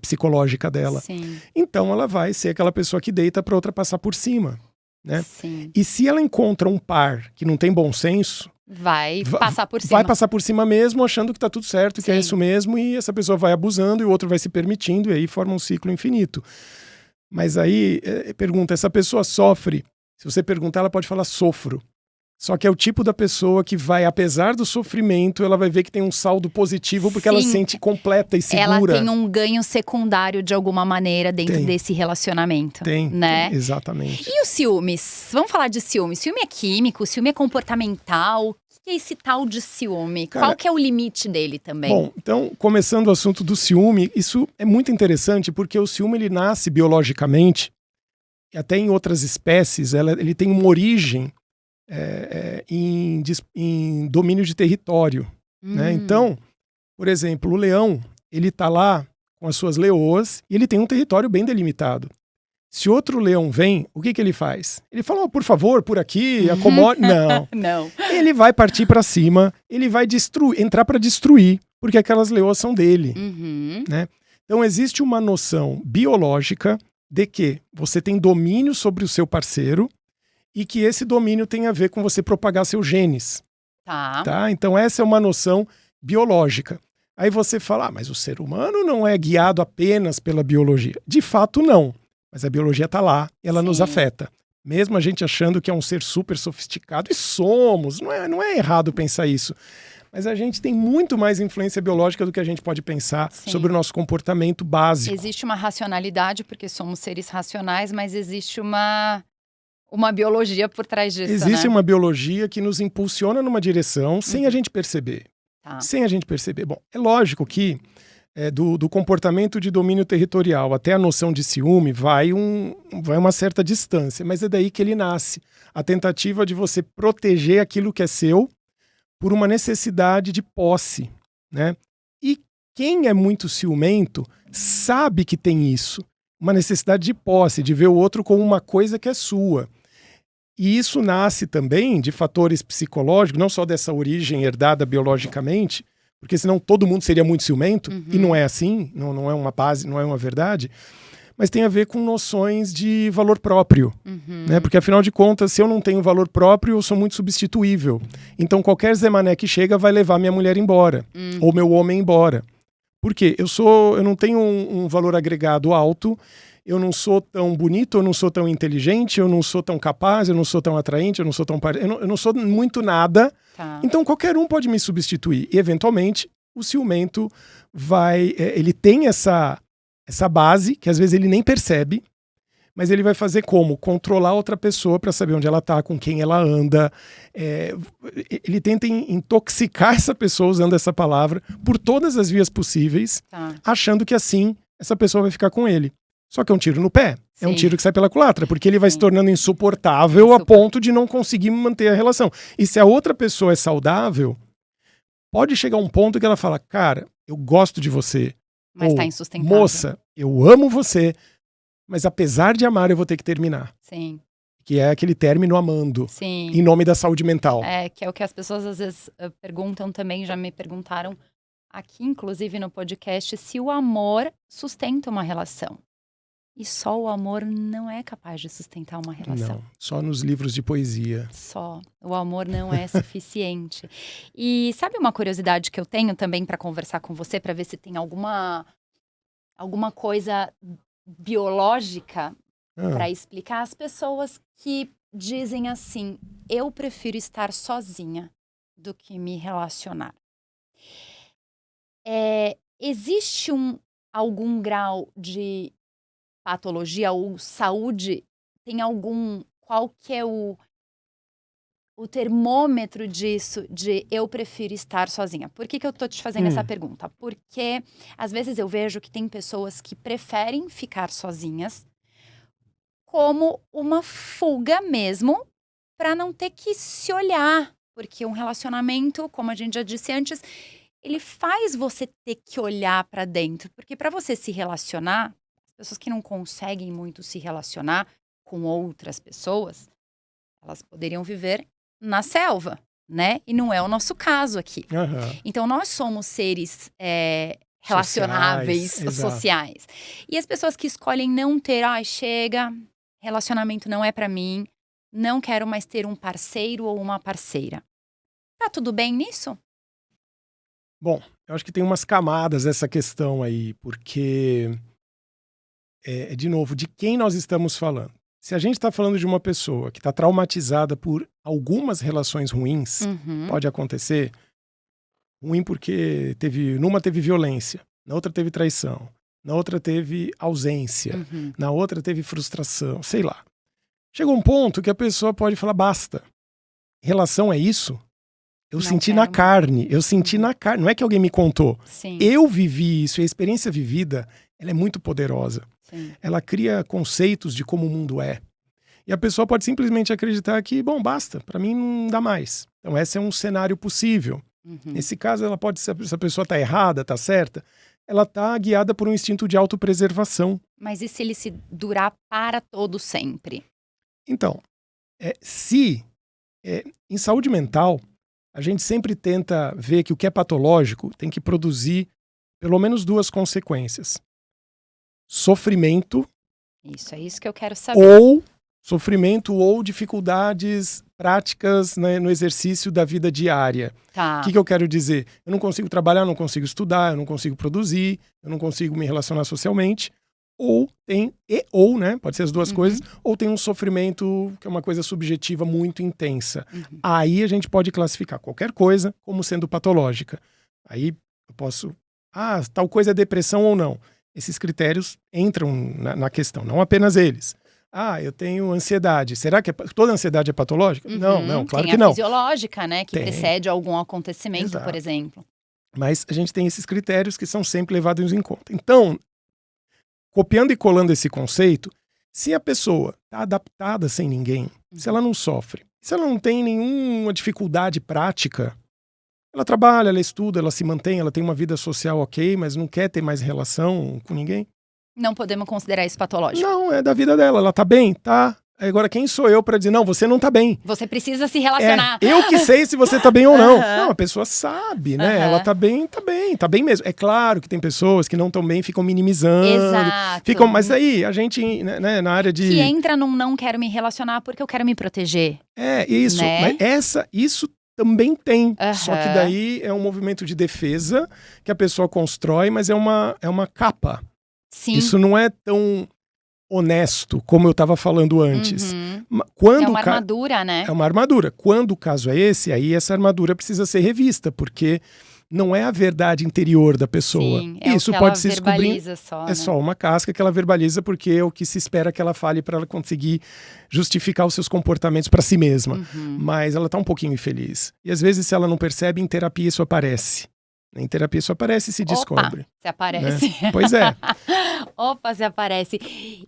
[SPEAKER 2] psicológica dela.
[SPEAKER 1] Sim.
[SPEAKER 2] Então ela vai ser aquela pessoa que deita para outra passar por cima. Né?
[SPEAKER 1] Sim.
[SPEAKER 2] E se ela encontra um par que não tem bom senso,
[SPEAKER 1] vai passar por cima.
[SPEAKER 2] Vai passar por cima mesmo, achando que tá tudo certo, que é isso mesmo, e essa pessoa vai abusando e o outro vai se permitindo, e aí forma um ciclo infinito. Mas aí, pergunta, essa pessoa sofre? Se você perguntar, ela pode falar sofro. Só que é o tipo da pessoa que vai, apesar do sofrimento, ela vai ver que tem um saldo positivo porque ela se sente completa e segura.
[SPEAKER 1] Ela tem um ganho secundário de alguma maneira dentro desse relacionamento.
[SPEAKER 2] Tem, exatamente.
[SPEAKER 1] E os ciúmes? Vamos falar de ciúme. Ciúme é químico, ciúme é comportamental. O que é esse tal de ciúme?
[SPEAKER 2] Cara,
[SPEAKER 1] qual que é o limite dele também?
[SPEAKER 2] Bom, então, começando o assunto do ciúme, isso é muito interessante porque o ciúme ele nasce biologicamente, e até em outras espécies, ele tem uma origem em domínio de território. Né? Então, por exemplo, o leão, ele está lá com as suas leoas e ele tem um território bem delimitado. Se outro leão vem, o que ele faz? Ele fala, por favor, por aqui, acomode. Não. Ele vai partir para cima, ele vai entrar para destruir, porque aquelas leoas são dele. Né? Então, existe uma noção biológica de que você tem domínio sobre o seu parceiro e que esse domínio tem a ver com você propagar seus genes. Tá? Então essa é uma noção biológica. Aí você fala, mas o ser humano não é guiado apenas pela biologia. De fato, não. Mas a biologia está lá e ela nos afeta. Mesmo a gente achando que é um ser super sofisticado, e somos, não é errado pensar isso. Mas a gente tem muito mais influência biológica do que a gente pode pensar sobre o nosso comportamento básico.
[SPEAKER 1] Existe uma racionalidade, porque somos seres racionais, mas existe uma biologia por trás disso,
[SPEAKER 2] Existe
[SPEAKER 1] né?
[SPEAKER 2] uma biologia que nos impulsiona numa direção sem a gente perceber.
[SPEAKER 1] Tá.
[SPEAKER 2] Sem a gente perceber. Bom, é lógico que do comportamento de domínio territorial até a noção de ciúme vai uma certa distância, mas é daí que ele nasce. A tentativa de você proteger aquilo que é seu por uma necessidade de posse, né? E quem é muito ciumento sabe que tem isso, uma necessidade de posse, de ver o outro como uma coisa que é sua. E isso nasce também de fatores psicológicos, não só dessa origem herdada biologicamente, porque senão todo mundo seria muito ciumento, e não é assim, não é uma base, não é uma verdade, mas tem a ver com noções de valor próprio, né? Porque afinal de contas, se eu não tenho valor próprio, eu sou muito substituível. Então qualquer Zé Mané que chega vai levar minha mulher embora, ou meu homem embora. Por quê? Eu não tenho um valor agregado alto, eu não sou tão bonito, eu não sou tão inteligente, eu não sou tão capaz, eu não sou tão atraente, eu não sou tão eu não sou muito nada.
[SPEAKER 1] Tá.
[SPEAKER 2] Então qualquer um pode me substituir. E eventualmente o ciumento ele tem essa base, que às vezes ele nem percebe, mas ele vai fazer como? Controlar outra pessoa para saber onde ela está, com quem ela anda. Ele tenta intoxicar essa pessoa, usando essa palavra, por todas as vias possíveis, achando que assim essa pessoa vai ficar com ele. Só que é um tiro no pé. Sim. É um tiro que sai pela culatra, porque ele vai se tornando insuportável a ponto de não conseguir manter a relação. E se a outra pessoa é saudável, pode chegar um ponto que ela fala, cara, eu gosto de você.
[SPEAKER 1] Mas tá insustentável.
[SPEAKER 2] Moça, eu amo você, mas apesar de amar, eu vou ter que terminar.
[SPEAKER 1] Sim.
[SPEAKER 2] Que é aquele término amando.
[SPEAKER 1] Sim.
[SPEAKER 2] Em nome da saúde mental.
[SPEAKER 1] Que é o que as pessoas às vezes perguntam também, já me perguntaram aqui, inclusive no podcast, se o amor sustenta uma relação. E só o amor não é capaz de sustentar uma relação.
[SPEAKER 2] Não, só nos livros de poesia.
[SPEAKER 1] Só. O amor não é suficiente. E sabe uma curiosidade que eu tenho também para conversar com você, para ver se tem alguma coisa biológica para explicar? As pessoas que dizem assim, eu prefiro estar sozinha do que me relacionar. Existe algum grau de patologia ou saúde, tem qual que é o termômetro disso, de eu prefiro estar sozinha? Por que eu tô te fazendo essa pergunta? Porque às vezes eu vejo que tem pessoas que preferem ficar sozinhas como uma fuga mesmo, para não ter que se olhar, porque um relacionamento, como a gente já disse antes, ele faz você ter que olhar para dentro, porque para você se relacionar, pessoas que não conseguem muito se relacionar com outras pessoas, elas poderiam viver na selva, né? E não é o nosso caso aqui. Então, nós somos seres relacionáveis, sociais. E as pessoas que escolhem não ter, chega, relacionamento não é pra mim, não quero mais ter um parceiro ou uma parceira. Tá tudo bem nisso?
[SPEAKER 2] Bom, eu acho que tem umas camadas essa questão aí, porque... de novo, de quem nós estamos falando? Se a gente está falando de uma pessoa que está traumatizada por algumas relações ruins, pode acontecer. Ruim porque numa teve violência, na outra teve traição, na outra teve ausência, na outra teve frustração, sei lá. Chega um ponto que a pessoa pode falar, basta. Relação é isso? Eu senti na carne, não é que alguém me contou.
[SPEAKER 1] Sim.
[SPEAKER 2] Eu vivi isso, e a experiência vivida, ela é muito poderosa.
[SPEAKER 1] Sim.
[SPEAKER 2] Ela cria conceitos de como o mundo é. E a pessoa pode simplesmente acreditar que, bom, basta, para mim não dá mais. Então esse é um cenário possível. Nesse caso, ela pode ser, se a pessoa está errada, está certa, ela está guiada por um instinto de autopreservação.
[SPEAKER 1] Mas e se ele se durar para todo sempre?
[SPEAKER 2] Então, em saúde mental, a gente sempre tenta ver que o que é patológico tem que produzir pelo menos duas consequências. Sofrimento.
[SPEAKER 1] Isso, é isso que eu quero saber.
[SPEAKER 2] Ou sofrimento ou dificuldades práticas, né, no exercício da vida diária.
[SPEAKER 1] Tá.
[SPEAKER 2] O que eu quero dizer? Eu não consigo trabalhar, eu não consigo estudar, eu não consigo produzir, eu não consigo me relacionar socialmente. ou tem, né? Pode ser as duas coisas, ou tem um sofrimento que é uma coisa subjetiva muito intensa. Aí a gente pode classificar qualquer coisa como sendo patológica. Aí eu posso, tal coisa é depressão ou não. Esses critérios entram na questão, não apenas eles. Eu tenho ansiedade. Será que toda ansiedade é patológica? Não, claro que não.
[SPEAKER 1] Tem a fisiológica, né? Que precede algum acontecimento, Exato. Por exemplo.
[SPEAKER 2] Mas a gente tem esses critérios que são sempre levados em conta. Então, copiando e colando esse conceito, se a pessoa está adaptada sem ninguém, se ela não sofre, se ela não tem nenhuma dificuldade prática, ela trabalha, ela estuda, ela se mantém, ela tem uma vida social ok, mas não quer ter mais relação com ninguém.
[SPEAKER 1] Não podemos considerar isso patológico.
[SPEAKER 2] Não, é da vida dela. Ela tá bem? Tá. Agora, quem sou eu para dizer, não, você não tá bem?
[SPEAKER 1] Você precisa se relacionar.
[SPEAKER 2] Eu que sei se você tá bem ou não. Não, a pessoa sabe, né? Ela tá bem mesmo. É claro que tem pessoas que não estão bem, ficam minimizando.
[SPEAKER 1] Exato.
[SPEAKER 2] Mas aí, a gente, né, na área de...
[SPEAKER 1] Que entra num não quero me relacionar porque eu quero me proteger.
[SPEAKER 2] Isso.
[SPEAKER 1] Né?
[SPEAKER 2] Mas isso também tem. Só que daí é um movimento de defesa que a pessoa constrói, mas é uma capa.
[SPEAKER 1] Sim.
[SPEAKER 2] Isso não é tão honesto, como eu estava falando antes.
[SPEAKER 1] É uma armadura, né?
[SPEAKER 2] É uma armadura. Quando o caso é esse, aí essa armadura precisa ser revista, porque não é a verdade interior da pessoa.
[SPEAKER 1] Sim,
[SPEAKER 2] isso
[SPEAKER 1] o que
[SPEAKER 2] pode
[SPEAKER 1] ela
[SPEAKER 2] se descobrir.
[SPEAKER 1] É
[SPEAKER 2] só uma casca que ela verbaliza, porque é o que se espera que ela fale para ela conseguir justificar os seus comportamentos para si mesma. Mas ela está um pouquinho infeliz. E às vezes, se ela não percebe, em terapia isso aparece. Em terapia isso aparece e se descobre.
[SPEAKER 1] Se aparece.
[SPEAKER 2] Né? Pois é.
[SPEAKER 1] Se aparece.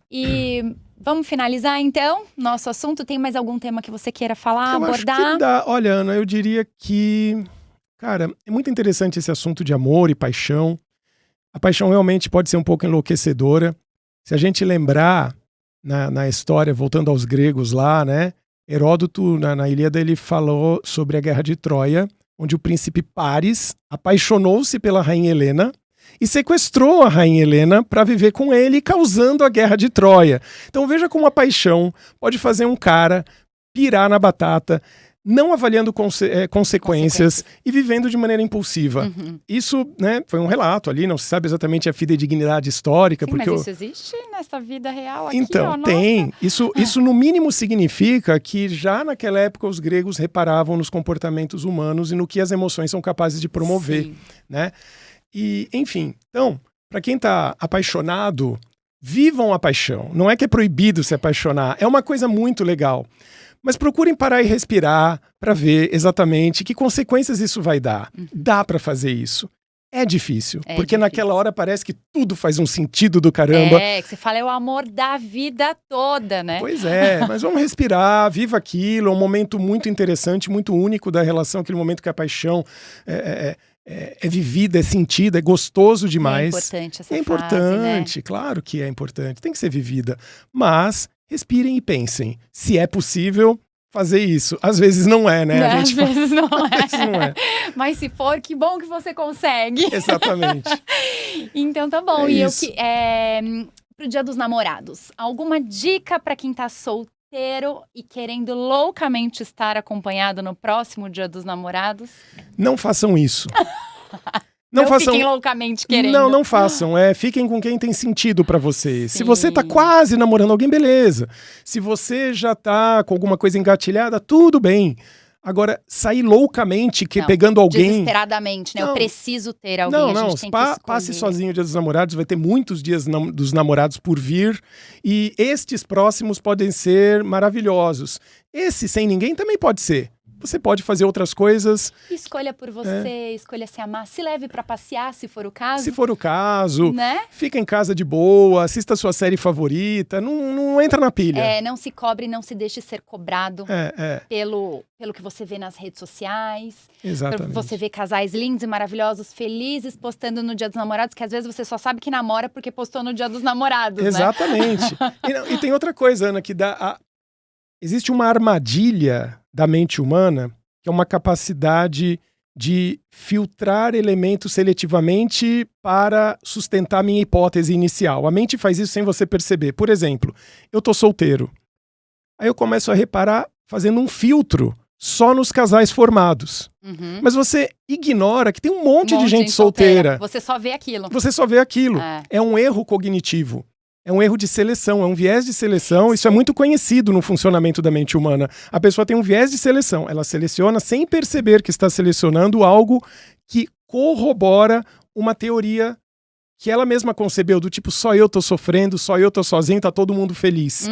[SPEAKER 1] E vamos finalizar, então, nosso assunto. Tem mais algum tema que você queira falar, abordar?
[SPEAKER 2] Acho que dá. Olha, Ana, eu diria que... Cara, é muito interessante esse assunto de amor e paixão. A paixão realmente pode ser um pouco enlouquecedora. Se a gente lembrar na história, voltando aos gregos lá, né? Heródoto, na Ilíada, ele falou sobre a Guerra de Troia, onde o príncipe Paris apaixonou-se pela rainha Helena e sequestrou a rainha Helena para viver com ele, causando a Guerra de Troia. Então veja como a paixão pode fazer um cara pirar na batata, não avaliando consequências e vivendo de maneira impulsiva. Isso, né, foi um relato ali, não se sabe exatamente a fidedignidade histórica.
[SPEAKER 1] Sim, mas isso existe nessa vida real aqui,
[SPEAKER 2] então, tem. Isso no mínimo significa que já naquela época os gregos reparavam nos comportamentos humanos e no que as emoções são capazes de promover. Né? E, enfim, então, para quem está apaixonado, vivam a paixão. Não é que é proibido se apaixonar, é uma coisa muito legal. Mas procurem parar e respirar para ver exatamente que consequências isso vai dar. Dá para fazer isso. É difícil, porque naquela hora parece que tudo faz um sentido do caramba.
[SPEAKER 1] Que você fala, é o amor da vida toda, né?
[SPEAKER 2] Pois é, mas vamos respirar, viva aquilo, é um momento muito interessante, muito único da relação, aquele momento que a paixão é vivida, é sentida, é gostoso demais.
[SPEAKER 1] É importante essa fase,
[SPEAKER 2] É importante,
[SPEAKER 1] né?
[SPEAKER 2] Claro que é importante, tem que ser vivida, mas... respirem e pensem. Se é possível fazer isso. Às vezes não é, né?
[SPEAKER 1] Às vezes não
[SPEAKER 2] é.
[SPEAKER 1] Mas se for, que bom que você consegue.
[SPEAKER 2] Exatamente.
[SPEAKER 1] Então tá bom. Pro Dia dos Namorados, alguma dica para quem tá solteiro e querendo loucamente estar acompanhado no próximo Dia dos Namorados?
[SPEAKER 2] Não façam isso.
[SPEAKER 1] Não fiquem loucamente querendo.
[SPEAKER 2] Não façam. Fiquem com quem tem sentido pra você. Se você tá quase namorando alguém, beleza. Se você já tá com alguma coisa engatilhada, tudo bem. Agora, sair loucamente pegando alguém...
[SPEAKER 1] Desesperadamente, né? Eu preciso ter alguém. A gente tem que escolher.
[SPEAKER 2] Passe sozinho o Dia dos Namorados. Vai ter muitos dias dos namorados por vir. E estes próximos podem ser maravilhosos. Esse sem ninguém também pode ser. Você pode fazer outras coisas.
[SPEAKER 1] Escolha por você, escolha se amar. Se leve pra passear, se for o caso.
[SPEAKER 2] Se for o caso,
[SPEAKER 1] né?
[SPEAKER 2] Fica em casa de boa, assista a sua série favorita, não entra na pilha.
[SPEAKER 1] Não se cobre, não se deixe ser cobrado pelo que você vê nas redes sociais.
[SPEAKER 2] Exatamente.
[SPEAKER 1] Você vê casais lindos e maravilhosos, felizes, postando no Dia dos Namorados, que às vezes você só sabe que namora porque postou no Dia dos Namorados,
[SPEAKER 2] Exatamente.
[SPEAKER 1] Né?
[SPEAKER 2] E tem outra coisa, Ana, que existe uma armadilha da mente humana, que é uma capacidade de filtrar elementos seletivamente para sustentar minha hipótese inicial. A mente faz isso sem você perceber. Por exemplo, eu tô solteiro. Aí eu começo a reparar fazendo um filtro só nos casais formados. Mas você ignora que tem um monte de gente solteira.
[SPEAKER 1] Você só vê aquilo.
[SPEAKER 2] Você só vê aquilo. É um erro cognitivo. É um erro de seleção, é um viés de seleção. Isso é muito conhecido no funcionamento da mente humana. A pessoa tem um viés de seleção. Ela seleciona sem perceber que está selecionando algo que corrobora uma teoria que ela mesma concebeu, do tipo, só eu tô sofrendo, só eu tô sozinho, tá todo mundo feliz.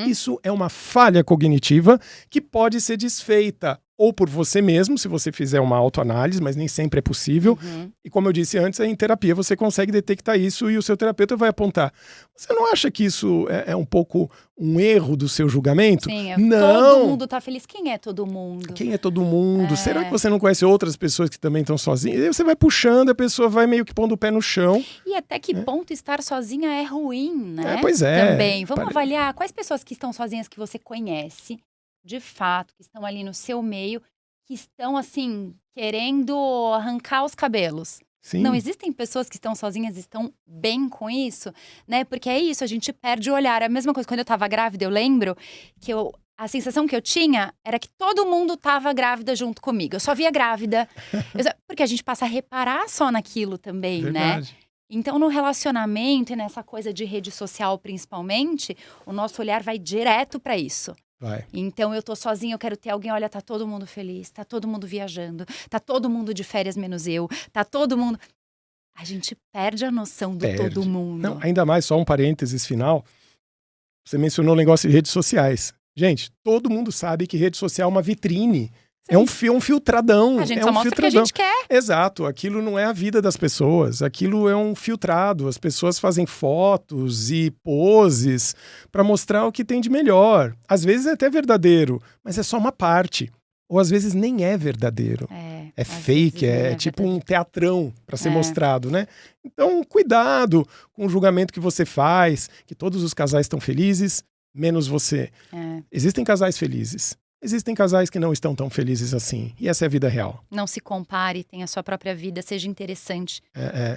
[SPEAKER 2] Isso é uma falha cognitiva que pode ser desfeita ou por você mesmo, se você fizer uma autoanálise, mas nem sempre é possível. E como eu disse antes, em terapia você consegue detectar isso e o seu terapeuta vai apontar. Você não acha que isso é um pouco um erro do seu julgamento?
[SPEAKER 1] Sim,
[SPEAKER 2] não.
[SPEAKER 1] Todo mundo tá feliz. Quem é todo mundo?
[SPEAKER 2] Quem é todo mundo? Será que você não conhece outras pessoas que também estão sozinhas? E aí você vai puxando, a pessoa vai meio que pondo o pé no chão.
[SPEAKER 1] E até que ponto estar sozinha é ruim, né?
[SPEAKER 2] Pois é.
[SPEAKER 1] Também. Vamos avaliar quais pessoas que estão sozinhas que você conhece, de fato, que estão ali no seu meio, que estão, assim, querendo arrancar os cabelos.
[SPEAKER 2] Sim.
[SPEAKER 1] Não existem pessoas que estão sozinhas e estão bem com isso, né? Porque é isso, a gente perde o olhar. É a mesma coisa, quando eu tava grávida, eu lembro que a sensação que eu tinha era que todo mundo tava grávida junto comigo. Eu só via grávida. Porque a gente passa a reparar só naquilo também,
[SPEAKER 2] Verdade.
[SPEAKER 1] né? Então, no relacionamento e nessa coisa de rede social, principalmente, o nosso olhar vai direto pra isso.
[SPEAKER 2] Vai.
[SPEAKER 1] Então, eu tô sozinha, eu quero ter alguém, olha, tá todo mundo feliz, tá todo mundo viajando, tá todo mundo de férias menos eu, tá todo mundo... A gente perde a noção do todo mundo.
[SPEAKER 2] Não, ainda mais, só um parênteses final, você mencionou o negócio de redes sociais. Gente, todo mundo sabe que rede social é uma vitrine. É um filtradão.
[SPEAKER 1] A gente só mostra o que a gente quer.
[SPEAKER 2] Exato. Aquilo não é a vida das pessoas. Aquilo é um filtrado. As pessoas fazem fotos e poses para mostrar o que tem de melhor. Às vezes é até verdadeiro, mas é só uma parte. Ou às vezes nem é verdadeiro. É fake, é tipo um teatrão para ser mostrado, né? Então, cuidado com o julgamento que você faz, que todos os casais estão felizes, menos você. Existem casais felizes. Existem casais que não estão tão felizes assim. E essa é a vida real.
[SPEAKER 1] Não se compare, tenha a sua própria vida, seja interessante.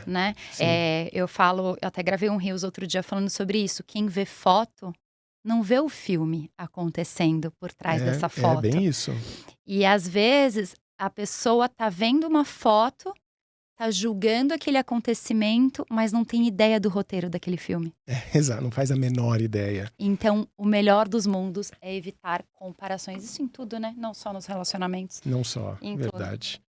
[SPEAKER 1] Né? Eu até gravei um Reels outro dia falando sobre isso. Quem vê foto, não vê o filme acontecendo por trás dessa foto.
[SPEAKER 2] É bem isso.
[SPEAKER 1] E às vezes, a pessoa tá vendo uma foto, tá julgando aquele acontecimento, mas não tem ideia do roteiro daquele filme.
[SPEAKER 2] Exato, não faz a menor ideia.
[SPEAKER 1] Então, o melhor dos mundos é evitar comparações. Isso em tudo, né? Não só nos relacionamentos.
[SPEAKER 2] Não só, verdade.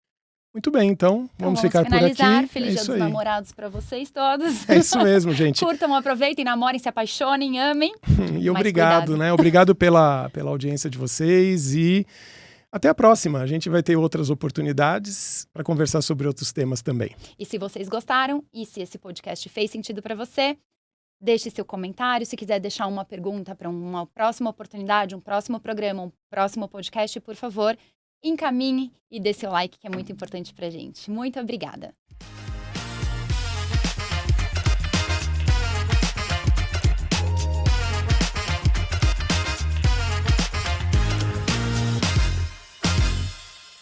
[SPEAKER 2] Muito bem, então vamos ficar por aqui.
[SPEAKER 1] Feliz Dia dos Namorados para vocês todos.
[SPEAKER 2] É isso mesmo, gente.
[SPEAKER 1] Curtam, aproveitem, namorem, se apaixonem, amem.
[SPEAKER 2] E obrigado, né? Obrigado pela audiência de vocês e até a próxima. A gente vai ter outras oportunidades para conversar sobre outros temas também.
[SPEAKER 1] E se vocês gostaram e se esse podcast fez sentido para você, deixe seu comentário. Se quiser deixar uma pergunta para uma próxima oportunidade, um próximo programa, um próximo podcast, por favor, encaminhe e dê seu like, que é muito importante pra gente. Muito obrigada!